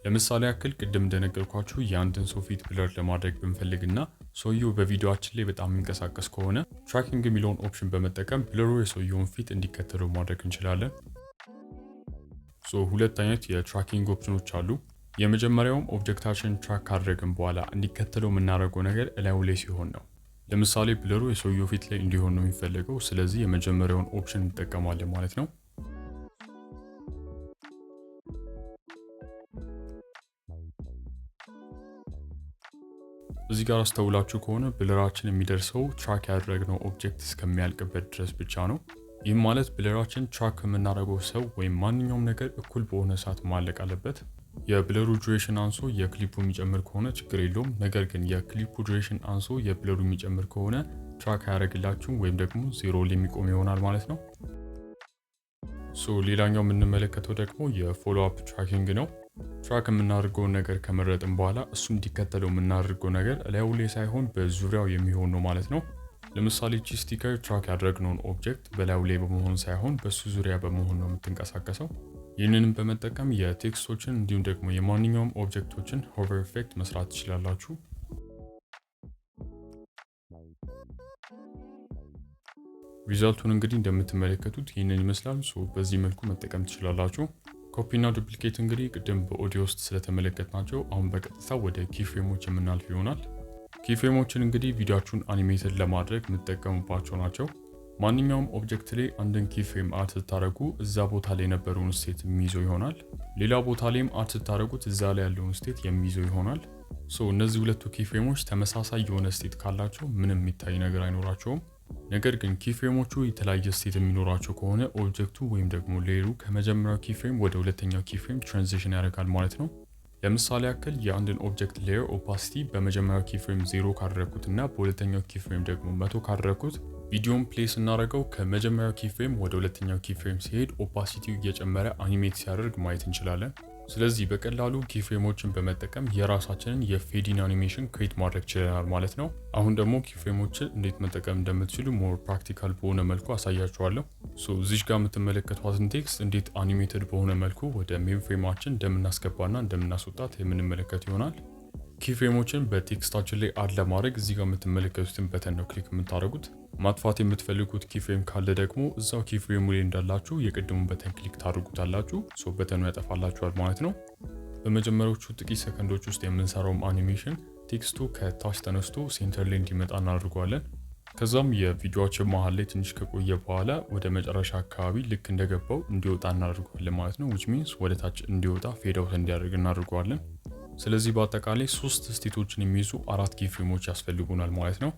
ለምሳሌ ያክል ቅድም እንደነገርኳችሁ የአንድን ሰው ፊት ብለር ለማድረግ ብንፈልግና ሰውየው በቪዲዮአችን ላይ በጣም የሚንቀሳቀስ ከሆነ ትራኪንግ የሚለውን ኦፕሽን በመጠቀም ብለሩ የሰውየውን ፊት እንዲከተለው ማድረግ እንችላለን። ሁለት አይነት የትራኪንግ ኦፕሽኖች አሉ። የመጀመሪያውም ኦብጀክታችን ትራክ ካደረግን በኋላ እንዲከተለው የምናደርገው ነገር እላዩ ላይ ሲሆን ነው። ለምሳሌ ብለሩ የሰውየው ፊት ላይ እንዲሆን ነው የሚፈልገው። ስለዚህ የመጀመሪያውን ኦፕሽን እንጠቀማለን ማለት ነው። እዚህ ጋር አስተውላችሁ ከሆነ ብለራችን የሚደርሰው ትራክ ያደረግነው ኦብጀክት እስከሚያልቅበት ድረስ ብቻ ነው። ይህም ማለት ብለራችን ትራክ ከምናደርገው ሰው ወይም ማንኛውም ነገር እኩል በሆነ ሰዓት ማለቅ አለበት። የብለሩ ዱሬሽን አንሶ የክሊፑ የሚጨምር ከሆነ ችግር የለውም። ነገር ግን የክሊፑ ዱሬሽን አንሶ የብለሩ የሚጨምር ከሆነ ትራክ አያደርግላችሁም ወይም ደግሞ ዜሮ ላይ የሚቆም ይሆናል ማለት ነው። ሌላኛው የምንመለከተው ደግሞ የፎሎ አፕ ትራኪንግ ነው። ትራክ የምናደርገውን ነገር ከመረጥን በኋላ እሱ እንዲከተለው የምናደርገው ነገር ላዩ ላይ ሳይሆን በዙሪያው የሚሆን ነው ማለት ነው። ለምሳሌ ቺ ስቲከር ትራክ ያደረግነውን ኦብጀክት በላዩ ላይ በመሆን ሳይሆን በሱ ዙሪያ በመሆን ነው የምትንቀሳቀሰው። ይህንንም በመጠቀም የቴክስቶችን እንዲሁም ደግሞ የማንኛውም ኦብጀክቶችን ሆቨር ኢፌክት መስራት ትችላላችሁ። ሪዛልቱን እንግዲህ እንደምትመለከቱት ይህንን ይመስላል። በዚህ መልኩ መጠቀም ትችላላችሁ። ኮፒ እና ዱፕሊኬት እንግዲህ ቅድም በኦዲዮ ውስጥ ስለተመለከትናቸው አሁን በቀጥታ ወደ ኪፍሬሞች የምናልፍ ይሆናል። ኪፍሬሞችን እንግዲህ ቪዲዮአችሁን አኒሜትድ ለማድረግ የምትጠቀሙባቸው ናቸው። ማንኛውም ኦብጀክት ላይ አንድን ኪፍሬም አድ ስታደርጉ እዛ ቦታ ላይ የነበረውን ስቴት የሚይዘው ይሆናል። ሌላ ቦታ ላይም አድ ስታደርጉት እዛ ላይ ያለውን ስቴት የሚይዘው ይሆናል። እነዚህ ሁለቱ ኪፍሬሞች ተመሳሳይ የሆነ ስቴት ካላቸው ምንም የሚታይ ነገር አይኖራቸውም። ነገር ግን ኪፍሬሞቹ የተለያየ ስቴት የሚኖራቸው ከሆነ ኦብጀክቱ ወይም ደግሞ ሌየሩ ከመጀመሪያው ኪፍሬም ወደ ሁለተኛው ኪፍሬም ትራንዚሽን ያደርጋል ማለት ነው። ለምሳሌ ያክል የአንድን ኦብጀክት ሌየር ኦፓሲቲ በመጀመሪያው ኪፍሬም 0 ካደረኩት እና በሁለተኛው ኪፍሬም ደግሞ 100 ካደረኩት ቪዲዮን ፕሌይ ስናደርገው ከመጀመሪያው ኪፍሬም ወደ ሁለተኛው ኪፍሬም ሲሄድ ኦፓሲቲው እየጨመረ አኒሜት ሲያደርግ ማየት እንችላለን። ስለዚህ በቀላሉ ኪፍሬሞችን በመጠቀም የራሳችንን የፌዲን አኒሜሽን ክሬት ማድረግ ችለናል ማለት ነው። አሁን ደግሞ ኪፍሬሞችን እንዴት መጠቀም እንደምትችሉ ሞር ፕራክቲካል በሆነ መልኩ አሳያችኋለሁ። እዚህ ጋር የምትመለከቷትን ቴክስት እንዴት አኒሜትድ በሆነ መልኩ ወደ ሜን ፍሬማችን እንደምናስገባና እንደምናስወጣት የምንመለከት ይሆናል። ኪፍሬሞችን በቴክስታችን ላይ አድ ለማድረግ እዚህ ጋር የምትመለከቱትን በተን ነው ክሊክ የምታደርጉት። ማጥፋት የምትፈልጉት ኪፍሬም ካለ ደግሞ እዛው ኪፍሬሙ ላይ እንዳላችሁ የቅድሙን በተን ክሊክ ታደርጉታላችሁ። በተኑ ያጠፋላችኋል ማለት ነው። በመጀመሪያዎቹ ጥቂት ሰከንዶች ውስጥ የምንሰራውም አኒሜሽን ቴክስቱ ከታች ተነስቶ ሴንተር ላይ እንዲመጣ እናደርገዋለን። ከዛም የቪዲዮአችን መሀል ላይ ትንሽ ከቆየ በኋላ ወደ መጨረሻ አካባቢ ልክ እንደገባው እንዲወጣ እናደርገዋለን ማለት ነው። which means ወደ ታች እንዲወጣ ፌድ አውት እንዲያደርግ እናደርገዋለን። ስለዚህ በአጠቃላይ 3 ስቴቶችን የሚይዙ 4 ኪፍሬሞች ያስፈልጉናል ማለት ነው።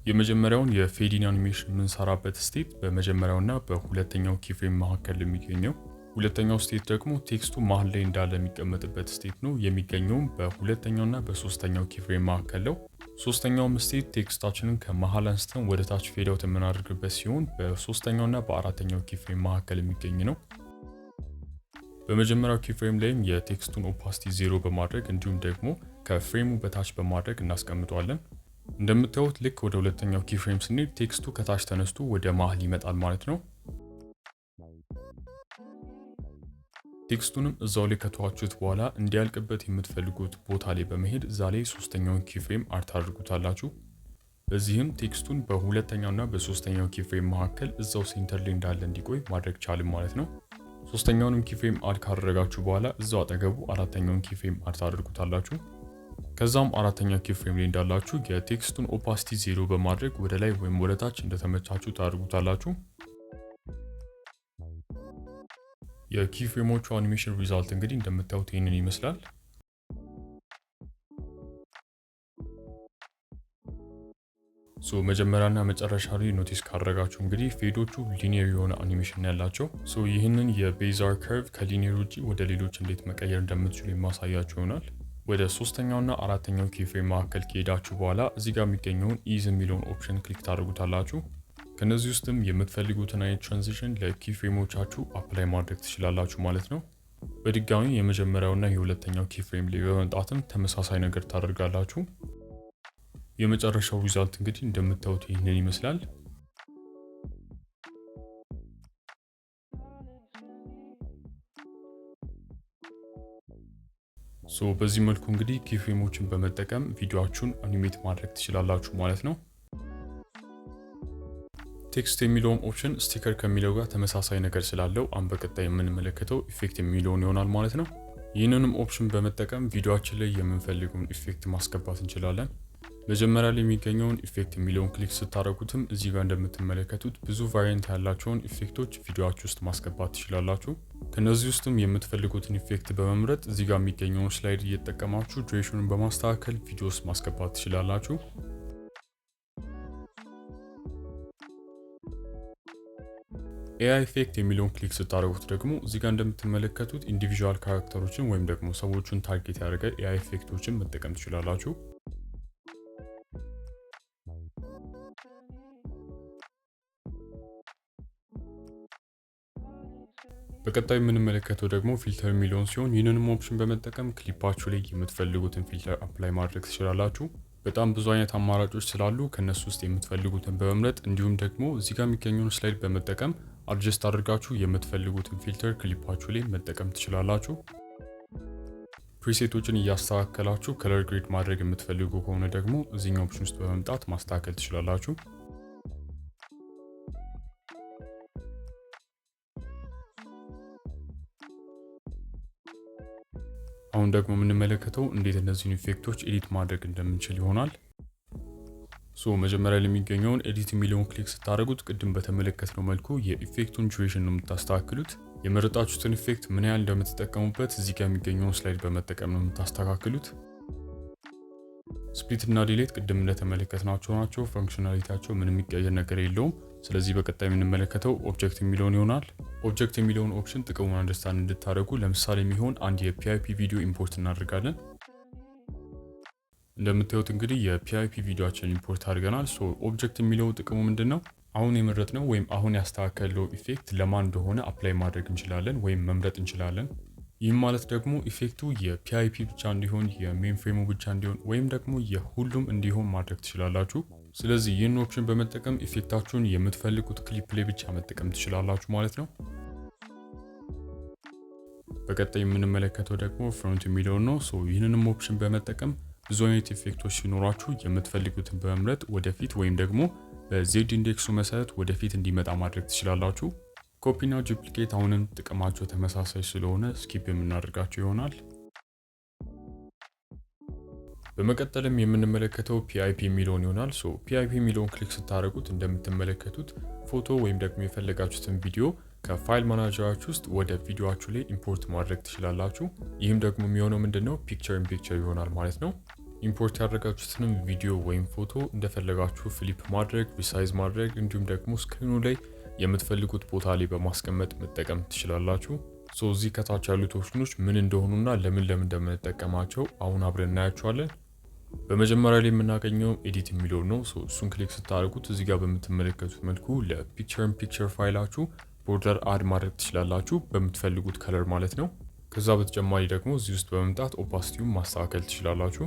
የመጀመሪያውን የፌዲን አኒሜሽን የምንሰራበት ስቴት በመጀመሪያውና በሁለተኛው ኪፍሬም መካከል የሚገኘው፣ ሁለተኛው ስቴት ደግሞ ቴክስቱ መሀል ላይ እንዳለ የሚቀመጥበት ስቴት ነው። የሚገኘውም በሁለተኛውና በሶስተኛው ኪፍሬም መካከል ነው። ሶስተኛውም ስቴት ቴክስታችንን ከመሀል አንስተን ወደ ታች ፌድ አውት የምናደርግበት ሲሆን በሶስተኛውና በአራተኛው ኪፍሬም መካከል የሚገኝ ነው። በመጀመሪያው ኪፍሬም ላይም የቴክስቱን ኦፓሲቲ 0 በማድረግ እንዲሁም ደግሞ ከፍሬሙ በታች በማድረግ እናስቀምጠዋለን። እንደምታዩት ልክ ወደ ሁለተኛው ኪፍሬም ስንሄድ ቴክስቱ ከታች ተነስቶ ወደ መሀል ይመጣል ማለት ነው። ቴክስቱንም እዛው ላይ ከተዋችሁት በኋላ እንዲያልቅበት የምትፈልጉት ቦታ ላይ በመሄድ እዛ ላይ ሶስተኛውን ኪፍሬም አድ ታደርጉታላችሁ። በዚህም ቴክስቱን በሁለተኛውና በሶስተኛው ኪፍሬም መካከል እዛው ሴንተር ላይ እንዳለ እንዲቆይ ማድረግ ቻልን ማለት ነው። ሶስተኛውንም ኪፍሬም አድ ካደረጋችሁ በኋላ እዛው አጠገቡ አራተኛውን ኪፍሬም አድ ታደርጉታላችሁ። ከዛም አራተኛው ኪፍሬም ላይ እንዳላችሁ የቴክስቱን ኦፓሲቲ 0 በማድረግ ወደ ላይ ወይም ወደ ታች እንደተመቻችሁ ታደርጉታላችሁ። የኪፍሬሞቹ አኒሜሽን ሪዛልት እንግዲህ እንደምታዩት ይህንን ይመስላል። መጀመሪያና መጨረሻ ላይ ኖቲስ ካደረጋችሁ እንግዲህ ፌዶቹ ሊኒየር የሆነ አኒሜሽን ያላቸው። ይህንን የቤዛር ከርቭ ከሊኒየር ውጪ ወደ ሌሎች እንዴት መቀየር እንደምትችሉ የማሳያችሁ ይሆናል። ወደ ሶስተኛውና አራተኛው ኪፍሬም መካከል ከሄዳችሁ በኋላ እዚህ ጋር የሚገኘውን ኢዝ የሚለውን ኦፕሽን ክሊክ ታደርጉታላችሁ። ከነዚህ ውስጥም የምትፈልጉትን አይነት ትራንዚሽን ለኪፍሬሞቻችሁ አፕላይ ማድረግ ትችላላችሁ ማለት ነው። በድጋሚ የመጀመሪያውና የሁለተኛው ኪፍሬም ላይ በመምጣትም ተመሳሳይ ነገር ታደርጋላችሁ። የመጨረሻው ሪዛልት እንግዲህ እንደምታዩት ይህንን ይመስላል። በዚህ መልኩ እንግዲህ ኪፍሬሞችን በመጠቀም ቪዲዮአችሁን አኒሜት ማድረግ ትችላላችሁ ማለት ነው። ቴክስት የሚለውም ኦፕሽን ስቲከር ከሚለው ጋር ተመሳሳይ ነገር ስላለው አሁን በቀጣይ የምንመለከተው ኢፌክት የሚለውን ይሆናል ማለት ነው። ይህንንም ኦፕሽን በመጠቀም ቪዲዮአችን ላይ የምንፈልገውን ኢፌክት ማስገባት እንችላለን። መጀመሪያ ላይ የሚገኘውን ኢፌክት የሚለውን ክሊክ ስታደርጉትም እዚህ ጋር እንደምትመለከቱት ብዙ ቫሪያንት ያላቸውን ኢፌክቶች ቪዲዮአችሁ ውስጥ ማስገባት ትችላላችሁ። ከነዚህ ውስጥም የምትፈልጉትን ኢፌክት በመምረጥ እዚህ ጋር የሚገኘውን ስላይድ እየተጠቀማችሁ ዱሬሽኑን በማስተካከል ቪዲዮ ውስጥ ማስገባት ትችላላችሁ። ኤአይ ኢፌክት የሚለውን ክሊክ ስታደርጉት ደግሞ እዚህ ጋር እንደምትመለከቱት ኢንዲቪዥዋል ካራክተሮችን ወይም ደግሞ ሰዎቹን ታርጌት ያደረገ ኤአይ ኢፌክቶችን መጠቀም ትችላላችሁ። በቀጣይ የምንመለከተው ደግሞ ፊልተር የሚለውን ሲሆን ይህንንም ኦፕሽን በመጠቀም ክሊፓችሁ ላይ የምትፈልጉትን ፊልተር አፕላይ ማድረግ ትችላላችሁ። በጣም ብዙ አይነት አማራጮች ስላሉ ከነሱ ውስጥ የምትፈልጉትን በመምረጥ እንዲሁም ደግሞ እዚህ ጋር የሚገኘውን ስላይድ በመጠቀም አድጀስት አድርጋችሁ የምትፈልጉትን ፊልተር ክሊፓችሁ ላይ መጠቀም ትችላላችሁ። ፕሪሴቶችን እያስተካከላችሁ ከለር ግሬድ ማድረግ የምትፈልጉ ከሆነ ደግሞ እዚህኛው ኦፕሽን ውስጥ በመምጣት ማስተካከል ትችላላችሁ። አሁን ደግሞ የምንመለከተው እንዴት እነዚህን ኢፌክቶች ኤዲት ማድረግ እንደምንችል ይሆናል። መጀመሪያ ላይ የሚገኘውን ኤዲት የሚለውን ክሊክ ስታደርጉት ቅድም በተመለከትነው መልኩ የኢፌክቱን ዱሬሽን ነው የምታስተካክሉት። የመረጣችሁትን ኢፌክት ምን ያህል እንደምትጠቀሙበት እዚህ ጋር የሚገኘውን ስላይድ በመጠቀም ነው የምታስተካክሉት። ስፕሊት እና ዲሌት ቅድም እንደተመለከትናቸው ናቸው። ፈንክሽናሊቲያቸው ምንም የሚቀየር ነገር የለውም። ስለዚህ በቀጣይ የምንመለከተው ኦብጀክት የሚለውን ይሆናል። ኦብጀክት የሚለውን ኦፕሽን ጥቅሙን አንደርስታንድ እንድታደርጉ ለምሳሌ የሚሆን አንድ የፒአይፒ ቪዲዮ ኢምፖርት እናደርጋለን። እንደምታዩት እንግዲህ የፒአይፒ ቪዲዮአችን ኢምፖርት አድርገናል። ኦብጀክት የሚለው ጥቅሙ ምንድን ነው? አሁን የመረጥነው ወይም አሁን ያስተካከለው ኢፌክት ለማን እንደሆነ አፕላይ ማድረግ እንችላለን ወይም መምረጥ እንችላለን። ይህም ማለት ደግሞ ኢፌክቱ የፒአይፒ ብቻ እንዲሆን፣ የሜን ፍሬሙ ብቻ እንዲሆን ወይም ደግሞ የሁሉም እንዲሆን ማድረግ ትችላላችሁ። ስለዚህ ይህን ኦፕሽን በመጠቀም ኢፌክታችሁን የምትፈልጉት ክሊፕ ላይ ብቻ መጠቀም ትችላላችሁ ማለት ነው። በቀጣይ የምንመለከተው ደግሞ ፍሮንት የሚለውን ነው። ይህንንም ኦፕሽን በመጠቀም ብዙ አይነት ኢፌክቶች ሲኖራችሁ የምትፈልጉትን በመምረጥ ወደፊት ወይም ደግሞ በዜድ ኢንዴክሱ መሰረት ወደፊት እንዲመጣ ማድረግ ትችላላችሁ። ኮፒና ዱፕሊኬት አሁንም ጥቅማቸው ተመሳሳይ ስለሆነ ስኪፕ የምናደርጋቸው ይሆናል። በመቀጠልም የምንመለከተው ፒአይፒ የሚለውን ይሆናል። ፒአይፒ የሚለውን ክሊክ ስታደርጉት እንደምትመለከቱት ፎቶ ወይም ደግሞ የፈለጋችሁትን ቪዲዮ ከፋይል ማናጀራችሁ ውስጥ ወደ ቪዲዮአችሁ ላይ ኢምፖርት ማድረግ ትችላላችሁ። ይህም ደግሞ የሚሆነው ምንድነው ፒክቸር ኢን ፒክቸር ይሆናል ማለት ነው። ኢምፖርት ያደረጋችሁትንም ቪዲዮ ወይም ፎቶ እንደፈለጋችሁ ፍሊፕ ማድረግ፣ ሪሳይዝ ማድረግ እንዲሁም ደግሞ ስክሪኑ ላይ የምትፈልጉት ቦታ ላይ በማስቀመጥ መጠቀም ትችላላችሁ። እዚህ ከታች ያሉት ኦፕሽኖች ምን እንደሆኑና ለምን እንደምንጠቀማቸው አሁን አብረን እናያቸዋለን። በመጀመሪያ ላይ የምናገኘው ኤዲት የሚለው ነው። እሱን ክሊክ ስታደርጉት እዚህ ጋር በምትመለከቱት መልኩ ለፒክቸር ኢን ፒክቸር ፋይላችሁ ቦርደር አድ ማድረግ ትችላላችሁ በምትፈልጉት ከለር ማለት ነው። ከዛ በተጨማሪ ደግሞ እዚህ ውስጥ በመምጣት ኦፓሲቲውን ማስተካከል ትችላላችሁ።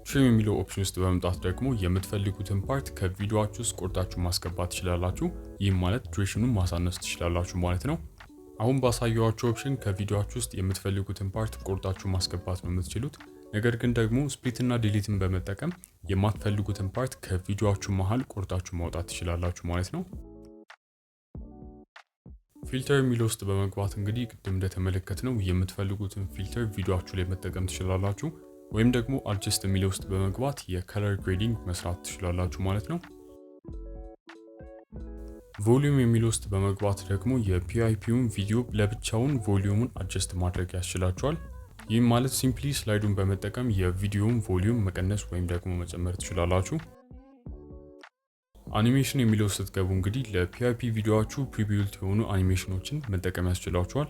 ትሪም የሚለው ኦፕሽን ውስጥ በመምጣት ደግሞ የምትፈልጉትን ፓርት ከቪዲዮአችሁ ውስጥ ቆርጣችሁ ማስገባት ትችላላችሁ። ይህም ማለት ዱሬሽኑን ማሳነስ ትችላላችሁ ማለት ነው። አሁን ባሳየኋችሁ ኦፕሽን ከቪዲዮአችሁ ውስጥ የምትፈልጉትን ፓርት ቆርጣችሁ ማስገባት ነው የምትችሉት። ነገር ግን ደግሞ ስፕሊት እና ዲሊትን በመጠቀም የማትፈልጉትን ፓርት ከቪዲዮአችሁ መሃል ቆርጣችሁ ማውጣት ትችላላችሁ ማለት ነው። ፊልተር የሚለው ውስጥ በመግባት እንግዲህ ቅድም እንደተመለከትነው የምትፈልጉትን ፊልተር ቪዲዮአችሁ ላይ መጠቀም ትችላላችሁ። ወይም ደግሞ አድጀስት የሚለው ውስጥ በመግባት የከለር ግሬዲንግ መስራት ትችላላችሁ ማለት ነው። ቮሊዩም የሚለው ውስጥ በመግባት ደግሞ የፒአይፒውን ቪዲዮ ለብቻውን ቮሊዩሙን አድጀስት ማድረግ ያስችላችኋል። ይህም ማለት ሲምፕሊ ስላይዱን በመጠቀም የቪዲዮውን ቮሊዩም መቀነስ ወይም ደግሞ መጨመር ትችላላችሁ። አኒሜሽን የሚለው ስትገቡ እንግዲህ ለፒአይፒ ቪዲዮአችሁ ፕሪቢልት የሆኑ አኒሜሽኖችን መጠቀም ያስችላችኋል።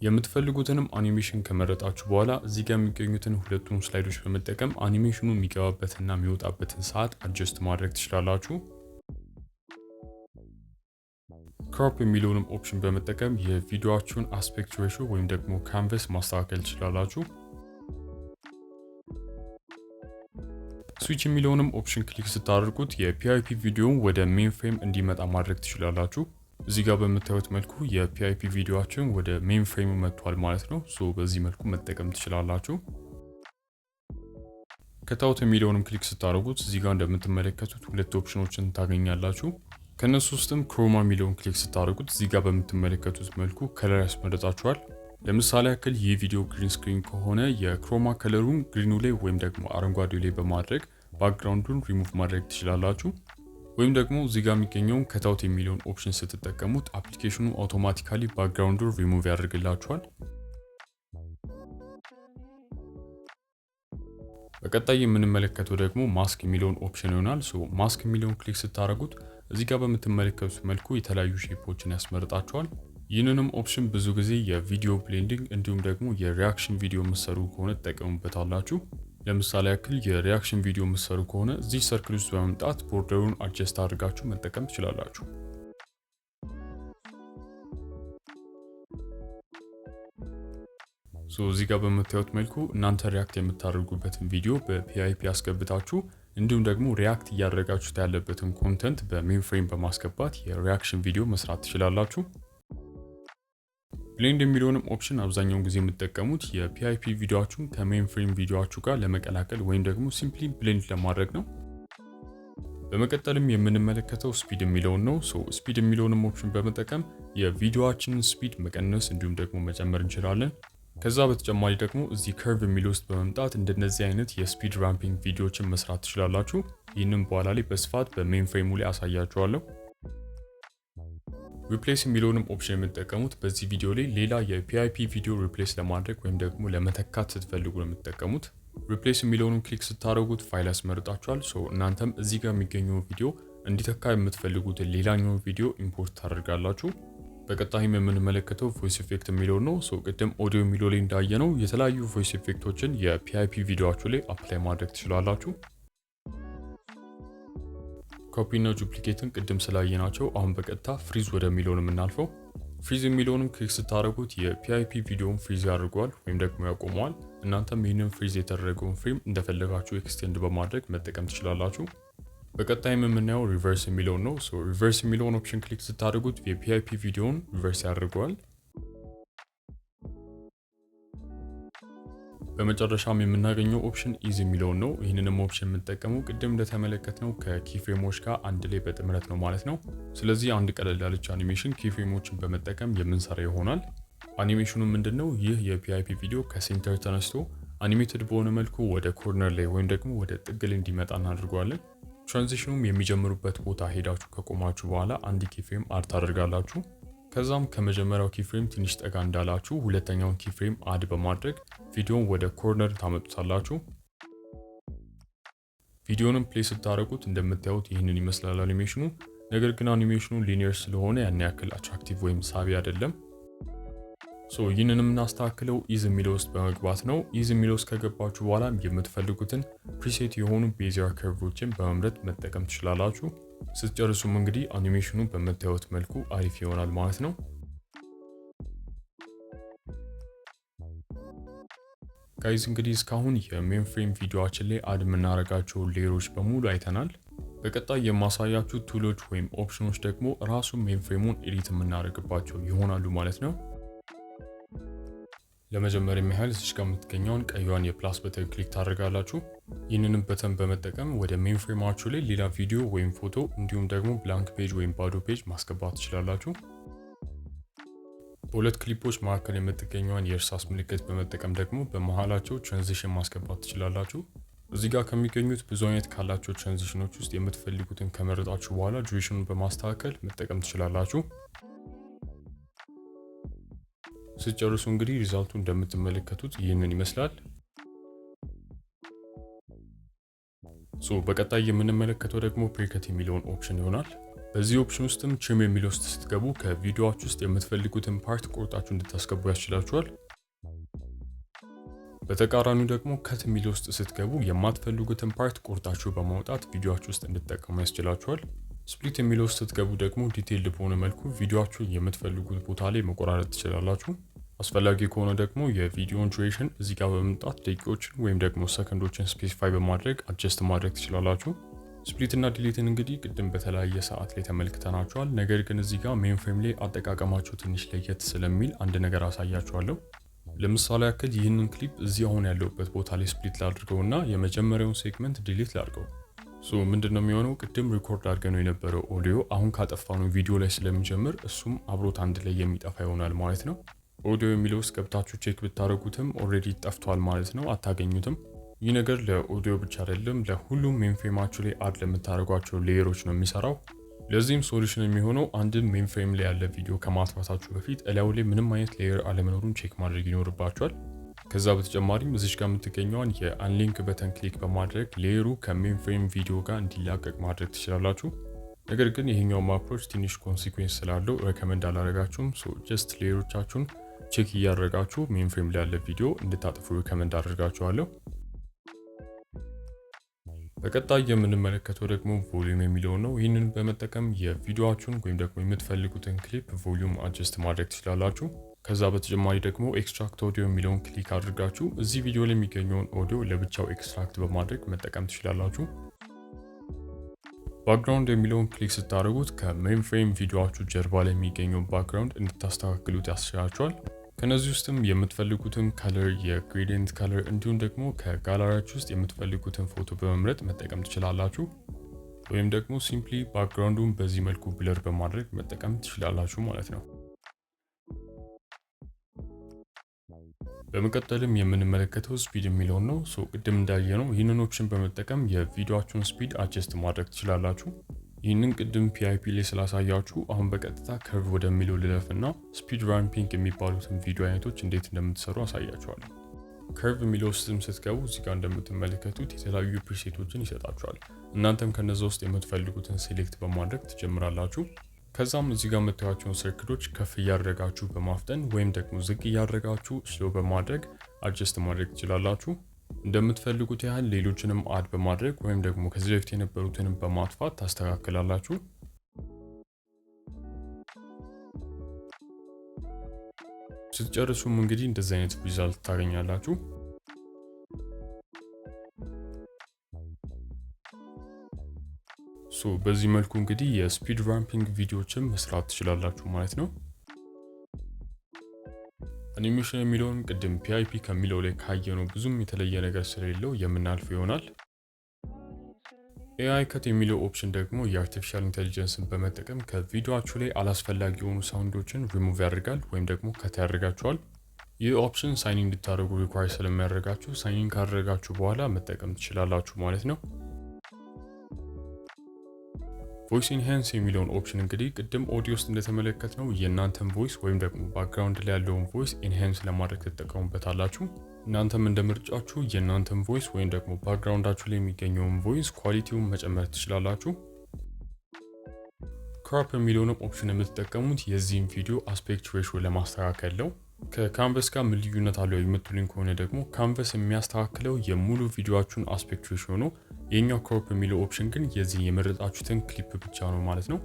የምትፈልጉትንም አኒሜሽን ከመረጣችሁ በኋላ እዚህ ጋር የሚገኙትን ሁለቱም ስላይዶች በመጠቀም አኒሜሽኑ የሚገባበትና የሚወጣበትን ሰዓት አድጀስት ማድረግ ትችላላችሁ። ክሮፕ የሚለውንም ኦፕሽን በመጠቀም የቪዲዮአችሁን አስፔክት ሬሾ ወይም ደግሞ ካንቨስ ማስተካከል ትችላላችሁ። ስዊች የሚለውንም ኦፕሽን ክሊክ ስታደርጉት የፒአይፒ ቪዲዮውን ወደ ሜን ፍሬም እንዲመጣ ማድረግ ትችላላችሁ። እዚህ ጋር በምታዩት መልኩ የፒአይፒ ቪዲዮአችን ወደ ሜን ፍሬም መጥቷል ማለት ነው። በዚህ መልኩ መጠቀም ትችላላችሁ። ከታውት የሚለውንም ክሊክ ስታደርጉት እዚህ ጋር እንደምትመለከቱት ሁለት ኦፕሽኖችን ታገኛላችሁ። ከነሱ ውስጥም ክሮማ የሚለውን ክሊክ ስታደርጉት እዚህ ጋር በምትመለከቱት መልኩ ከለር ያስመረጣችኋል። ለምሳሌ ያክል ይህ ቪዲዮ ግሪን ስክሪን ከሆነ የክሮማ ከለሩን ግሪኑ ላይ ወይም ደግሞ አረንጓዴው ላይ በማድረግ ባክግራውንዱን ሪሙቭ ማድረግ ትችላላችሁ። ወይም ደግሞ እዚህ ጋር የሚገኘውን ከታውት የሚለውን ኦፕሽን ስትጠቀሙት አፕሊኬሽኑ አውቶማቲካሊ ባክግራውንዱን ሪሙቭ ያደርግላችኋል። በቀጣይ የምንመለከተው ደግሞ ማስክ የሚለውን ኦፕሽን ይሆናል። ማስክ የሚለውን ክሊክ ስታደርጉት እዚህ ጋር በምትመለከቱት መልኩ የተለያዩ ሼፖችን ያስመርጣቸዋል። ይህንንም ኦፕሽን ብዙ ጊዜ የቪዲዮ ብሌንዲንግ እንዲሁም ደግሞ የሪያክሽን ቪዲዮ የምትሰሩ ከሆነ ትጠቀሙበታላችሁ። ለምሳሌ ያክል የሪያክሽን ቪዲዮ የምትሰሩ ከሆነ እዚህ ሰርክል ውስጥ በመምጣት ቦርደሩን አድጀስት አድርጋችሁ መጠቀም ትችላላችሁ። እዚህ ጋር በምታዩት መልኩ እናንተ ሪያክት የምታደርጉበትን ቪዲዮ በፒአይፒ አስገብታችሁ እንዲሁም ደግሞ ሪያክት እያደረጋችሁት ያለበትን ኮንተንት በሜን ፍሬም በማስገባት የሪያክሽን ቪዲዮ መስራት ትችላላችሁ። ብሌንድ የሚለውንም ኦፕሽን አብዛኛውን ጊዜ የምትጠቀሙት የፒአይፒ ቪዲዮአችሁን ከሜን ፍሬም ቪዲዮአችሁ ጋር ለመቀላቀል ወይም ደግሞ ሲምፕሊ ብሌንድ ለማድረግ ነው። በመቀጠልም የምንመለከተው ስፒድ የሚለውን ነው። ስፒድ የሚለውንም ኦፕሽን በመጠቀም የቪዲዮአችንን ስፒድ መቀነስ እንዲሁም ደግሞ መጨመር እንችላለን። ከዛ በተጨማሪ ደግሞ እዚህ ከርቭ የሚለው ውስጥ በመምጣት እንደነዚህ አይነት የስፒድ ራምፒንግ ቪዲዮዎችን መስራት ትችላላችሁ። ይህንም በኋላ ላይ በስፋት በሜን ፍሬሙ ላይ አሳያችኋለሁ። ሪፕሌስ የሚለውንም ኦፕሽን የምትጠቀሙት በዚህ ቪዲዮ ላይ ሌላ የፒአይፒ ቪዲዮ ሪፕሌስ ለማድረግ ወይም ደግሞ ለመተካት ስትፈልጉ ነው የምትጠቀሙት። ሪፕሌስ የሚለውንም ክሊክ ስታደርጉት ፋይል ያስመርጣችኋል። እናንተም እዚህ ጋር የሚገኘው ቪዲዮ እንዲተካ የምትፈልጉትን ሌላኛውን ቪዲዮ ኢምፖርት ታደርጋላችሁ። በቀጣይም የምንመለከተው ቮይስ ኢፌክት የሚለው ነው። ቅድም ኦዲዮ የሚለው ላይ እንዳየነው የተለያዩ ቮይስ ኢፌክቶችን የፒአይፒ ቪዲዮአችሁ ላይ አፕላይ ማድረግ ትችላላችሁ። ኮፒ እና ዱፕሊኬትን ቅድም ስላየናቸው አሁን በቀጥታ ፍሪዝ ወደሚለው ነው የምናልፈው። ፍሪዝ የሚለውንም ክሊክ ስታደርጉት የፒአይፒ ቪዲዮውን ፍሪዝ ያደርገዋል ወይም ደግሞ ያቆመዋል። እናንተም ይህንን ፍሪዝ የተደረገውን ፍሬም እንደፈለጋችሁ ኤክስቴንድ በማድረግ መጠቀም ትችላላችሁ። በቀጣይም የምናየው ሪቨርስ የሚለውን ነው። ሪቨርስ የሚለውን ኦፕሽን ክሊክ ስታደርጉት የፒአይፒ ቪዲዮውን ሪቨርስ ያደርገዋል። በመጨረሻም የምናገኘው ኦፕሽን ኢዝ የሚለውን ነው። ይህንንም ኦፕሽን የምንጠቀመው ቅድም እንደተመለከትነው ከኪፍሬሞች ጋር አንድ ላይ በጥምረት ነው ማለት ነው። ስለዚህ አንድ ቀለል ያለች አኒሜሽን ኪፍሬሞችን በመጠቀም የምንሰራ ይሆናል። አኒሜሽኑ ምንድነው? ይህ የፒአይፒ ቪዲዮ ከሴንተር ተነስቶ አኒሜትድ በሆነ መልኩ ወደ ኮርነር ላይ ወይም ደግሞ ወደ ጥግ ላይ እንዲመጣ እናደርገዋለን። ትራንዚሽኑም የሚጀምሩበት ቦታ ሄዳችሁ ከቆማችሁ በኋላ አንድ ኪፍሬም አድ ታደርጋላችሁ። ከዛም ከመጀመሪያው ኪፍሬም ትንሽ ጠጋ እንዳላችሁ ሁለተኛውን ኪፍሬም አድ በማድረግ ቪዲዮን ወደ ኮርነር ታመጡታላችሁ። ቪዲዮንም ፕሌይ ስታደርጉት እንደምታዩት ይህንን ይመስላል አኒሜሽኑ። ነገር ግን አኒሜሽኑ ሊኒየር ስለሆነ ያን ያክል አትራክቲቭ ወይም ሳቢ አይደለም። ይህንን የምናስተካክለው ኢዝ የሚለው ውስጥ በመግባት ነው። ኢዝ የሚለው ውስጥ ከገባችሁ በኋላ የምትፈልጉትን ፕሪሴት የሆኑ ቤዚየር ከርቮችን በመምረጥ መጠቀም ትችላላችሁ። ስትጨርሱም እንግዲህ አኒሜሽኑ በምታዩት መልኩ አሪፍ ይሆናል ማለት ነው። ጋይዝ እንግዲህ እስካሁን የሜን ፍሬም ቪዲዮአችን ላይ አድ የምናደርጋቸው ሌየሮች በሙሉ አይተናል። በቀጣይ የማሳያችሁ ቱሎች ወይም ኦፕሽኖች ደግሞ ራሱ ሜን ፍሬሙን ኤዲት የምናደርግባቸው ይሆናሉ ማለት ነው። ለመጀመሪያ ያህል እዚህ ጋር የምትገኘውን ቀይዋን የፕላስ በተን ክሊክ ታደርጋላችሁ። ይህንንም በተን በመጠቀም ወደ ሜን ፍሬማችሁ ላይ ሌላ ቪዲዮ ወይም ፎቶ እንዲሁም ደግሞ ብላንክ ፔጅ ወይም ባዶ ፔጅ ማስገባት ትችላላችሁ። በሁለት ክሊፖች መካከል የምትገኘውን የእርሳስ ምልክት በመጠቀም ደግሞ በመሃላቸው ትራንዚሽን ማስገባት ትችላላችሁ። እዚህ ጋር ከሚገኙት ብዙ አይነት ካላቸው ትራንዚሽኖች ውስጥ የምትፈልጉትን ከመረጣችሁ በኋላ ዱሬሽኑን በማስተካከል መጠቀም ትችላላችሁ። ስትጨርሱ እንግዲህ ሪዛልቱ እንደምትመለከቱት ይህንን ይመስላል። በቀጣይ የምንመለከተው ደግሞ ፕሪከት የሚለውን ኦፕሽን ይሆናል። በዚህ ኦፕሽን ውስጥም ትሪም የሚለው ውስጥ ስትገቡ ከቪዲዮአችሁ ውስጥ የምትፈልጉትን ፓርት ቆርጣችሁ እንድታስገቡ ያስችላችኋል። በተቃራኒው ደግሞ ከት የሚለው ውስጥ ስትገቡ የማትፈልጉትን ፓርት ቆርጣችሁ በማውጣት ቪዲዮአችሁ ውስጥ እንድትጠቀሙ ያስችላችኋል። ስፕሊት የሚለው ውስጥ ስትገቡ ደግሞ ዲቴይልድ በሆነ መልኩ ቪዲዮአችሁን የምትፈልጉት ቦታ ላይ መቆራረጥ ትችላላችሁ። አስፈላጊ ከሆነ ደግሞ የቪዲዮን ዱሬሽን እዚህ ጋር በመምጣት ደቂቃዎችን ወይም ደግሞ ሰከንዶችን ስፔሲፋይ በማድረግ አድጀስት ማድረግ ትችላላችሁ። ስፕሊት እና ዲሊትን እንግዲህ ቅድም በተለያየ ሰዓት ላይ ተመልክተናቸዋል። ነገር ግን እዚህ ጋር ሜን ፍሬም ላይ አጠቃቀማቸው ትንሽ ለየት ስለሚል አንድ ነገር አሳያችኋለሁ። ለምሳሌ ያክል ይህንን ክሊፕ እዚህ አሁን ያለውበት ቦታ ላይ ስፕሊት ላድርገው እና የመጀመሪያውን ሴግመንት ዲሊት ላድርገው። ምንድነው የሚሆነው? ቅድም ሪኮርድ አድርገነው የነበረው ኦዲዮ አሁን ካጠፋነው ቪዲዮ ላይ ስለሚጀምር እሱም አብሮት አንድ ላይ የሚጠፋ ይሆናል ማለት ነው። ኦዲዮ የሚለው ውስጥ ገብታችሁ ቼክ ብታደርጉትም ኦልሬዲ ጠፍቷል ማለት ነው፣ አታገኙትም። ይህ ነገር ለኦዲዮ ብቻ አይደለም፣ ለሁሉም ሜን ፍሬማችሁ ላይ አድ ለምታደርጓቸው ሌየሮች ነው የሚሰራው። ለዚህም ሶሉሽን የሚሆነው አንድም ሜን ፍሬም ላይ ያለ ቪዲዮ ከማጥፋታችሁ በፊት እላዩ ላይ ምንም አይነት ሌየር አለመኖሩን ቼክ ማድረግ ይኖርባችኋል። ከዛ በተጨማሪም እዚች ጋር የምትገኘውን የአንሊንክ በተን ክሊክ በማድረግ ሌየሩ ከሜን ፍሬም ቪዲዮ ጋር እንዲላቀቅ ማድረግ ትችላላችሁ። ነገር ግን ይሄኛውም አፕሮች ትንሽ ኮንሲኩዌንስ ስላለው ሬኮመንድ አላደርጋችሁም። ጀስት ሌየሮቻችሁን ቼክ እያደረጋችሁ ሜን ፍሬም ላይ ያለ ቪዲዮ እንድታጠፉ ሪከመንድ አድርጋችኋለሁ። በቀጣይ የምንመለከተው ደግሞ ቮሊዩም የሚለው ነው። ይህንን በመጠቀም የቪዲዮአችሁን ወይም ደግሞ የምትፈልጉትን ክሊፕ ቮሊዩም አድጀስት ማድረግ ትችላላችሁ። ከዛ በተጨማሪ ደግሞ ኤክስትራክት ኦዲዮ የሚለውን ክሊክ አድርጋችሁ እዚህ ቪዲዮ ላይ የሚገኘውን ኦዲዮ ለብቻው ኤክስትራክት በማድረግ መጠቀም ትችላላችሁ። ባክግራውንድ የሚለውን ክሊክ ስታደርጉት ከሜን ፍሬም ቪዲዮአችሁ ጀርባ ላይ የሚገኘውን ባክግራውንድ እንድታስተካክሉት ያስችላችኋል። ከነዚህ ውስጥም የምትፈልጉትን ከለር፣ የግሬዲየንት ከለር እንዲሁም ደግሞ ከጋላሪያችሁ ውስጥ የምትፈልጉትን ፎቶ በመምረጥ መጠቀም ትችላላችሁ። ወይም ደግሞ ሲምፕሊ ባክግራውንዱን በዚህ መልኩ ብለር በማድረግ መጠቀም ትችላላችሁ ማለት ነው። በመቀጠልም የምንመለከተው ስፒድ የሚለውን ነው። ቅድም እንዳየነው ይህንን ኦፕሽን በመጠቀም የቪዲዮአችሁን ስፒድ አድጀስት ማድረግ ትችላላችሁ። ይህንን ቅድም ፒአይፒ ላይ ስላሳያችሁ አሁን በቀጥታ ከርቭ ወደሚለው ልለፍና ስፒድ ራምፒንግ የሚባሉትን ቪዲዮ አይነቶች እንዴት እንደምትሰሩ አሳያችኋለሁ። ከርቭ የሚለው ውስጥም ስትገቡ እዚህ ጋር እንደምትመለከቱት የተለያዩ ፕሪሴቶችን ይሰጣችኋል። እናንተም ከነዛ ውስጥ የምትፈልጉትን ሴሌክት በማድረግ ትጀምራላችሁ። ከዛም እዚህ ጋር የምታዩቸውን ሰርክሎች ከፍ እያደረጋችሁ በማፍጠን ወይም ደግሞ ዝቅ እያደረጋችሁ ስሎ በማድረግ አድጀስት ማድረግ ትችላላችሁ። እንደምትፈልጉት ያህል ሌሎችንም አድ በማድረግ ወይም ደግሞ ከዚህ በፊት የነበሩትንም በማጥፋት ታስተካክላላችሁ። ስትጨርሱም እንግዲህ እንደዚህ አይነት ሪዛልት ታገኛላችሁ። በዚህ መልኩ እንግዲህ የስፒድ ራምፒንግ ቪዲዮዎችን መስራት ትችላላችሁ ማለት ነው። አኒሜሽን የሚለውን ቅድም ፒአይፒ ከሚለው ላይ ካየነው ብዙም የተለየ ነገር ስለሌለው የምናልፍ ይሆናል። ኤአይ ከት የሚለው ኦፕሽን ደግሞ የአርቲፊሻል ኢንቴሊጀንስን በመጠቀም ከቪዲዮአችሁ ላይ አላስፈላጊ የሆኑ ሳውንዶችን ሪሙቭ ያደርጋል ወይም ደግሞ ከት ያደርጋቸዋል። ይህ ኦፕሽን ሳይን እንድታደርጉ ሪኳየር ስለሚያደርጋችሁ ሳይን ካደረጋችሁ በኋላ መጠቀም ትችላላችሁ ማለት ነው። ቮይስ ኢንሃንስ የሚለውን ኦፕሽን እንግዲህ ቅድም ኦዲዮ ውስጥ እንደተመለከትነው የእናንተን ቮይስ ወይም ደግሞ ባክግራውንድ ላይ ያለውን ቮይስ ኢንሃንስ ለማድረግ ትጠቀሙበታላችሁ። እናንተም እንደ ምርጫችሁ የእናንተን ቮይስ ወይም ደግሞ ባክግራውንዳችሁ ላይ የሚገኘውን ቮይስ ኳሊቲውን መጨመር ትችላላችሁ። ክሮፕ የሚለውንም ኦፕሽን የምትጠቀሙት የዚህን ቪዲዮ አስፔክት ሬሽዮ ለማስተካከል ነው። ከካንቨስ ጋር ምን ልዩነት አለው የምትሉኝ ከሆነ ደግሞ ካንቨስ የሚያስተካክለው የሙሉ ቪዲዮአችሁን አስፔክት ሬሽዮ ነው። የኛው ክሮፕ የሚለው ኦፕሽን ግን የዚህ የመረጣችሁትን ክሊፕ ብቻ ነው ማለት ነው።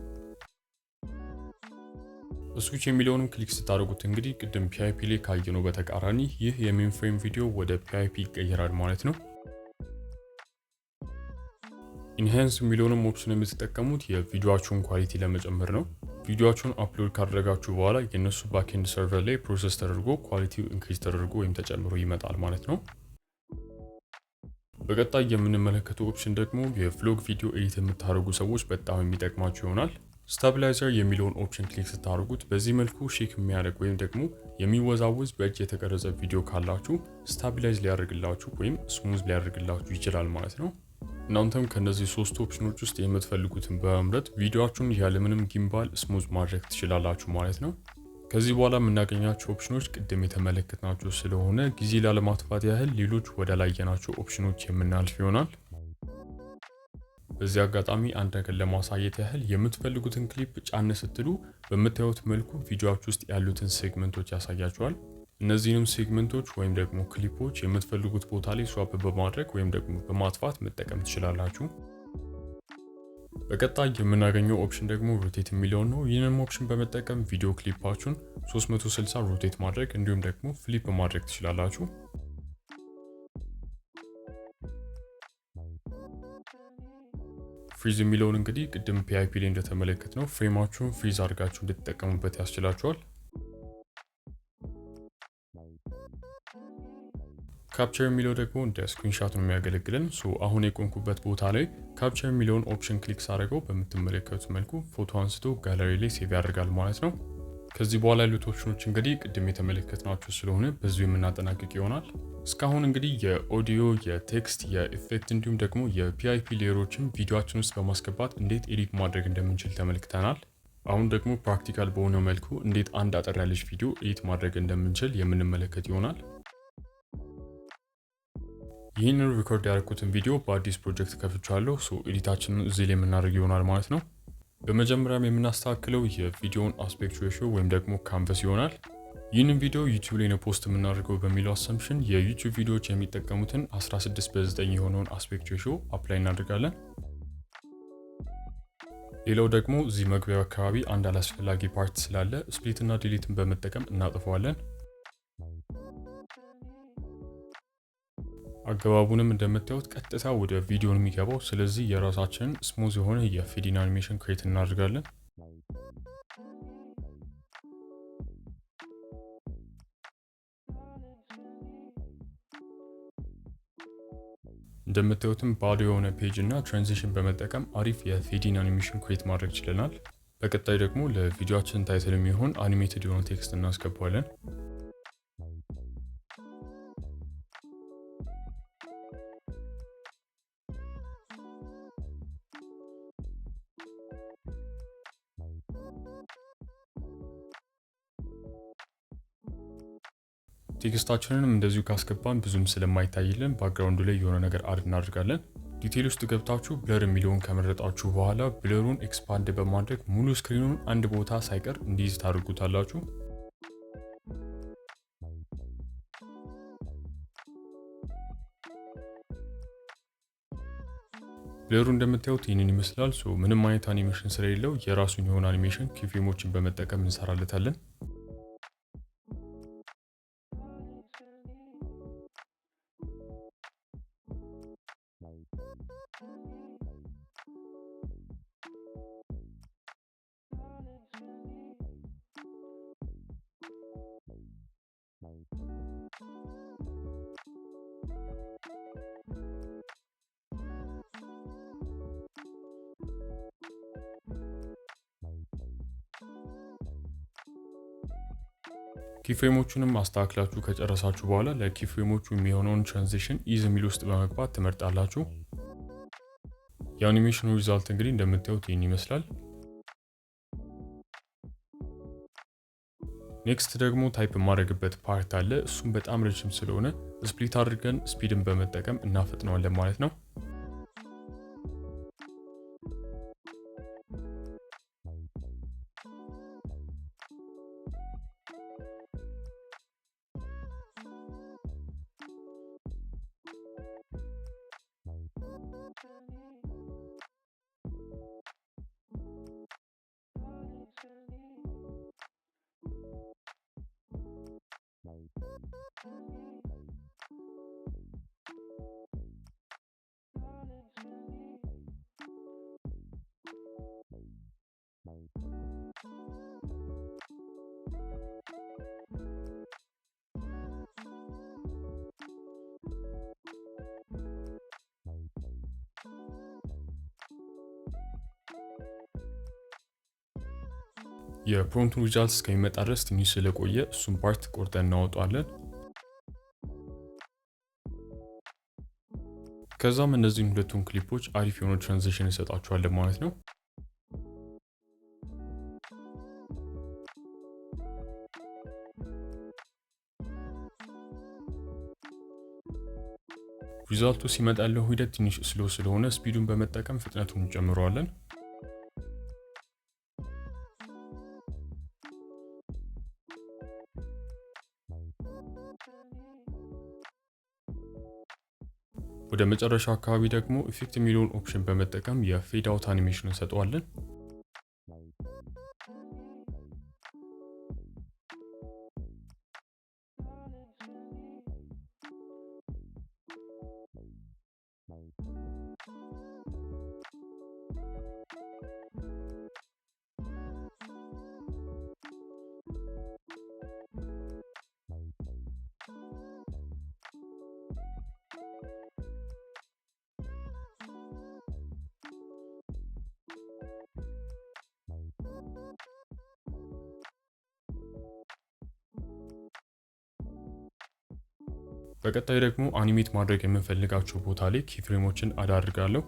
ስዊች የሚለውንም ክሊክ ስታደርጉት እንግዲህ ቅድም ፒአይፒ ላይ ካየነው በተቃራኒ ይህ የሜን ፍሬም ቪዲዮ ወደ ፒአይፒ ይቀየራል ማለት ነው። ኢንሃንስ የሚለውንም ኦፕሽን የምትጠቀሙት የቪዲዮአችሁን ኳሊቲ ለመጨመር ነው። ቪዲዮአችሁን አፕሎድ ካደረጋችሁ በኋላ የነሱ ባክኤንድ ሰርቨር ላይ ፕሮሰስ ተደርጎ ኳሊቲው ኢንክሪዝ ተደርጎ ወይም ተጨምሮ ይመጣል ማለት ነው። በቀጣይ የምንመለከተው ኦፕሽን ደግሞ የቭሎግ ቪዲዮ ኤዲት የምታደርጉ ሰዎች በጣም የሚጠቅማችሁ ይሆናል። ስታቢላይዘር የሚለውን ኦፕሽን ክሊክ ስታደርጉት በዚህ መልኩ ሼክ የሚያደርግ ወይም ደግሞ የሚወዛወዝ በእጅ የተቀረጸ ቪዲዮ ካላችሁ ስታቢላይዝ ሊያደርግላችሁ ወይም ስሙዝ ሊያደርግላችሁ ይችላል ማለት ነው። እናንተም ከነዚህ ሶስት ኦፕሽኖች ውስጥ የምትፈልጉትን በመምረጥ ቪዲዮአችሁን ያለምንም ጊምባል ስሙዝ ማድረግ ትችላላችሁ ማለት ነው። ከዚህ በኋላ የምናገኛቸው ኦፕሽኖች ቅድም የተመለከትናቸው ስለሆነ ጊዜ ላለማጥፋት ያህል ሌሎች ወደ ላይ ያናቸው ኦፕሽኖች የምናልፍ ይሆናል። በዚህ አጋጣሚ አንድ ነገር ለማሳየት ያህል የምትፈልጉትን ክሊፕ ጫን ስትሉ በምታዩት መልኩ ቪዲዮአችሁ ውስጥ ያሉትን ሴግመንቶች ያሳያችኋል። እነዚህንም ሴግመንቶች ወይም ደግሞ ክሊፖች የምትፈልጉት ቦታ ላይ ስዋፕ በማድረግ ወይም ደግሞ በማጥፋት መጠቀም ትችላላችሁ። በቀጣይ የምናገኘው ኦፕሽን ደግሞ ሮቴት የሚለውን ነው። ይህንን ኦፕሽን በመጠቀም ቪዲዮ ክሊፓችሁን 360 ሮቴት ማድረግ እንዲሁም ደግሞ ፍሊፕ ማድረግ ትችላላችሁ። ፍሪዝ የሚለውን እንግዲህ ቅድም ፒአይፒ ላይ እንደተመለከትነው ፍሬማችሁን ፍሪዝ አድርጋችሁ እንድትጠቀሙበት ያስችላችኋል። ካፕቸር የሚለው ደግሞ እንደ ስክሪንሻት ነው የሚያገለግለን። አሁን የቆንኩበት ቦታ ላይ ካፕቸር የሚለውን ኦፕሽን ክሊክ ሳደርገው በምትመለከቱት መልኩ ፎቶ አንስቶ ጋለሪ ላይ ሴቭ ያደርጋል ማለት ነው። ከዚህ በኋላ ያሉት ኦፕሽኖች እንግዲህ ቅድም የተመለከትናቸው ስለሆነ በዚሁ የምናጠናቅቅ ይሆናል። እስካሁን እንግዲህ የኦዲዮ፣ የቴክስት፣ የኢፌክት እንዲሁም ደግሞ የፒአይፒ ሌየሮችን ቪዲዮአችን ውስጥ በማስገባት እንዴት ኤዲት ማድረግ እንደምንችል ተመልክተናል። አሁን ደግሞ ፕራክቲካል በሆነ መልኩ እንዴት አንድ አጠር ያለች ቪዲዮ ኤዲት ማድረግ እንደምንችል የምንመለከት ይሆናል። ይህንን ሪኮርድ ያደረኩትን ቪዲዮ በአዲስ ፕሮጀክት ከፍቻለሁ። ኤዲታችንን እዚህ ላይ የምናደርግ ይሆናል ማለት ነው። በመጀመሪያም የምናስተካክለው የቪዲዮውን አስፔክት ሬሽዮ ወይም ደግሞ ካንቨስ ይሆናል። ይህንን ቪዲዮ ዩቲዩብ ላይ ነው ፖስት የምናደርገው በሚለው አሰምፕሽን የዩቲዩብ ቪዲዮዎች የሚጠቀሙትን 16:9 የሆነውን አስፔክት ሬሽዮ አፕላይ እናደርጋለን። ሌላው ደግሞ እዚህ መግቢያው አካባቢ አንድ አላስፈላጊ ፓርት ስላለ ስፕሊት እና ዲሊትን በመጠቀም እናጥፈዋለን። አገባቡንም እንደምታዩት ቀጥታ ወደ ቪዲዮ ነው የሚገባው። ስለዚህ የራሳችንን ስሙዝ የሆነ የፌዲንግ አኒሜሽን ክሬት እናደርጋለን። እንደምታዩትም ባዶ የሆነ ፔጅ እና ትራንዚሽን በመጠቀም አሪፍ የፌዲንግ አኒሜሽን ክሬት ማድረግ ችለናል። በቀጣይ ደግሞ ለቪዲዮአችን ታይትል የሚሆን አኒሜትድ የሆነ ቴክስት እናስገባለን። ቴክስታችንንም እንደዚሁ ካስገባን ብዙም ስለማይታይልን ባክግራውንዱ ላይ የሆነ ነገር አድ እናደርጋለን። ዲቴል ውስጥ ገብታችሁ ብለር የሚለውን ከመረጣችሁ በኋላ ብለሩን ኤክስፓንድ በማድረግ ሙሉ ስክሪኑን አንድ ቦታ ሳይቀር እንዲይዝ ታደርጉታላችሁ። ብለሩ እንደምታዩት ይህንን ይመስላል። ምንም አይነት አኒሜሽን ስለሌለው የራሱን የሆነ አኒሜሽን ኪፍሬሞችን በመጠቀም እንሰራለታለን። ኪፍሬሞቹንም አስተካክላችሁ ከጨረሳችሁ በኋላ ለኪፍሬሞቹ የሚሆነውን ትራንዚሽን ኢዝ የሚል ውስጥ በመግባት ትመርጣላችሁ። የአኒሜሽኑ ሪዛልት እንግዲህ እንደምታዩት ይህን ይመስላል። ኔክስት ደግሞ ታይፕ የማድረግበት ፓርት አለ። እሱም በጣም ረጅም ስለሆነ ስፕሊት አድርገን ስፒድን በመጠቀም እናፈጥነዋለን ማለት ነው። የፕሮምፕቱ ሪዛልት እስከሚመጣ ድረስ ትንሽ ስለቆየ እሱን ፓርት ቆርጠን እናወጣዋለን። ከዛም እነዚህን ሁለቱን ክሊፖች አሪፍ የሆነ ትራንዚሽን እንሰጣቸዋለን ማለት ነው። ሪዛልቱ ሲመጣ ያለው ሂደት ትንሽ ስሎ ስለሆነ ስፒዱን በመጠቀም ፍጥነቱን እንጨምረዋለን። ወደ መጨረሻው አካባቢ ደግሞ ኢፌክት የሚለውን ኦፕሽን በመጠቀም የፌድ አውት አኒሜሽን እንሰጠዋለን። በቀጣይ ደግሞ አኒሜት ማድረግ የምንፈልጋቸው ቦታ ላይ ኪፍሬሞችን አድ አድርጋለሁ።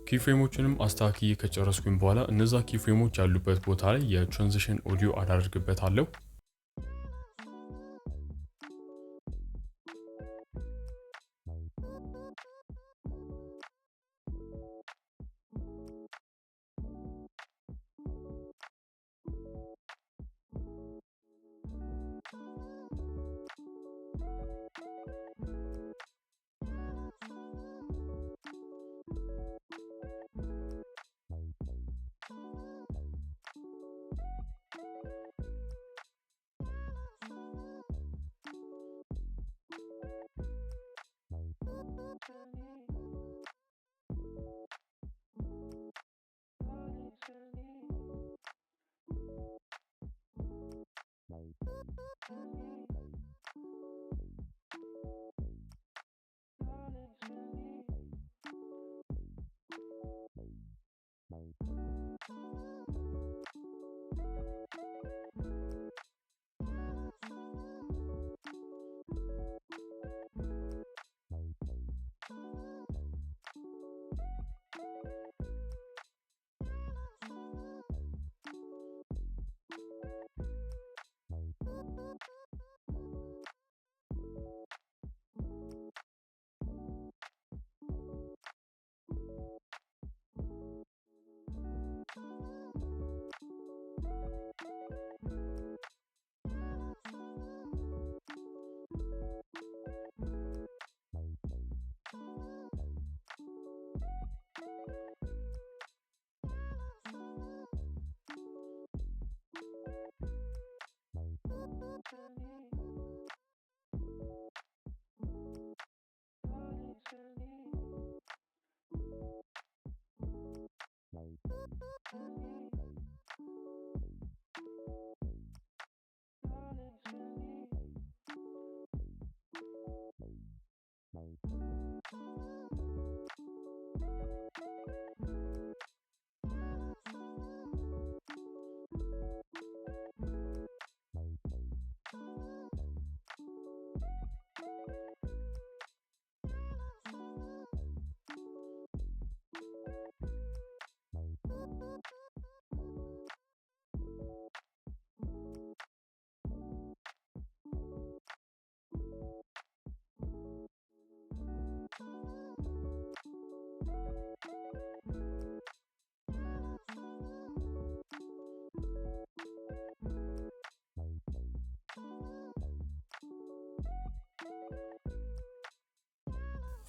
ኪፍሬሞችንም አስተካክዬ ከጨረስኩኝ በኋላ እነዛ ኪፍሬሞች ያሉበት ቦታ ላይ የትራንዚሽን ኦዲዮ አደርግበታለሁ።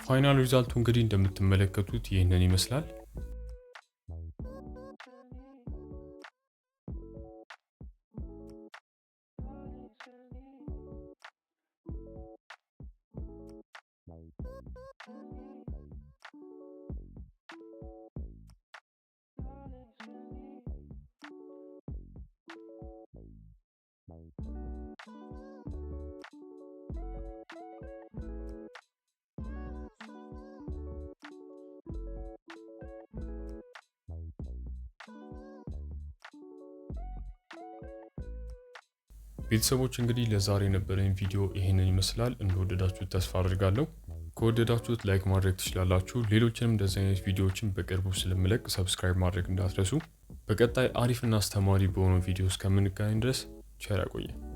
ፋይናል ሪዛልቱ እንግዲህ እንደምትመለከቱት ይህንን ይመስላል። ቤተሰቦች እንግዲህ ለዛሬ የነበረኝ ቪዲዮ ይሄንን ይመስላል። እንደወደዳችሁት ተስፋ አድርጋለሁ። ከወደዳችሁት ላይክ ማድረግ ትችላላችሁ። ሌሎችንም እንደዚህ አይነት ቪዲዮዎችን በቅርቡ ስለምለቅ ሰብስክራይብ ማድረግ እንዳትረሱ። በቀጣይ አሪፍና አስተማሪ በሆኑ ቪዲዮ እስከምንገናኝ ድረስ ቸር ያቆየን።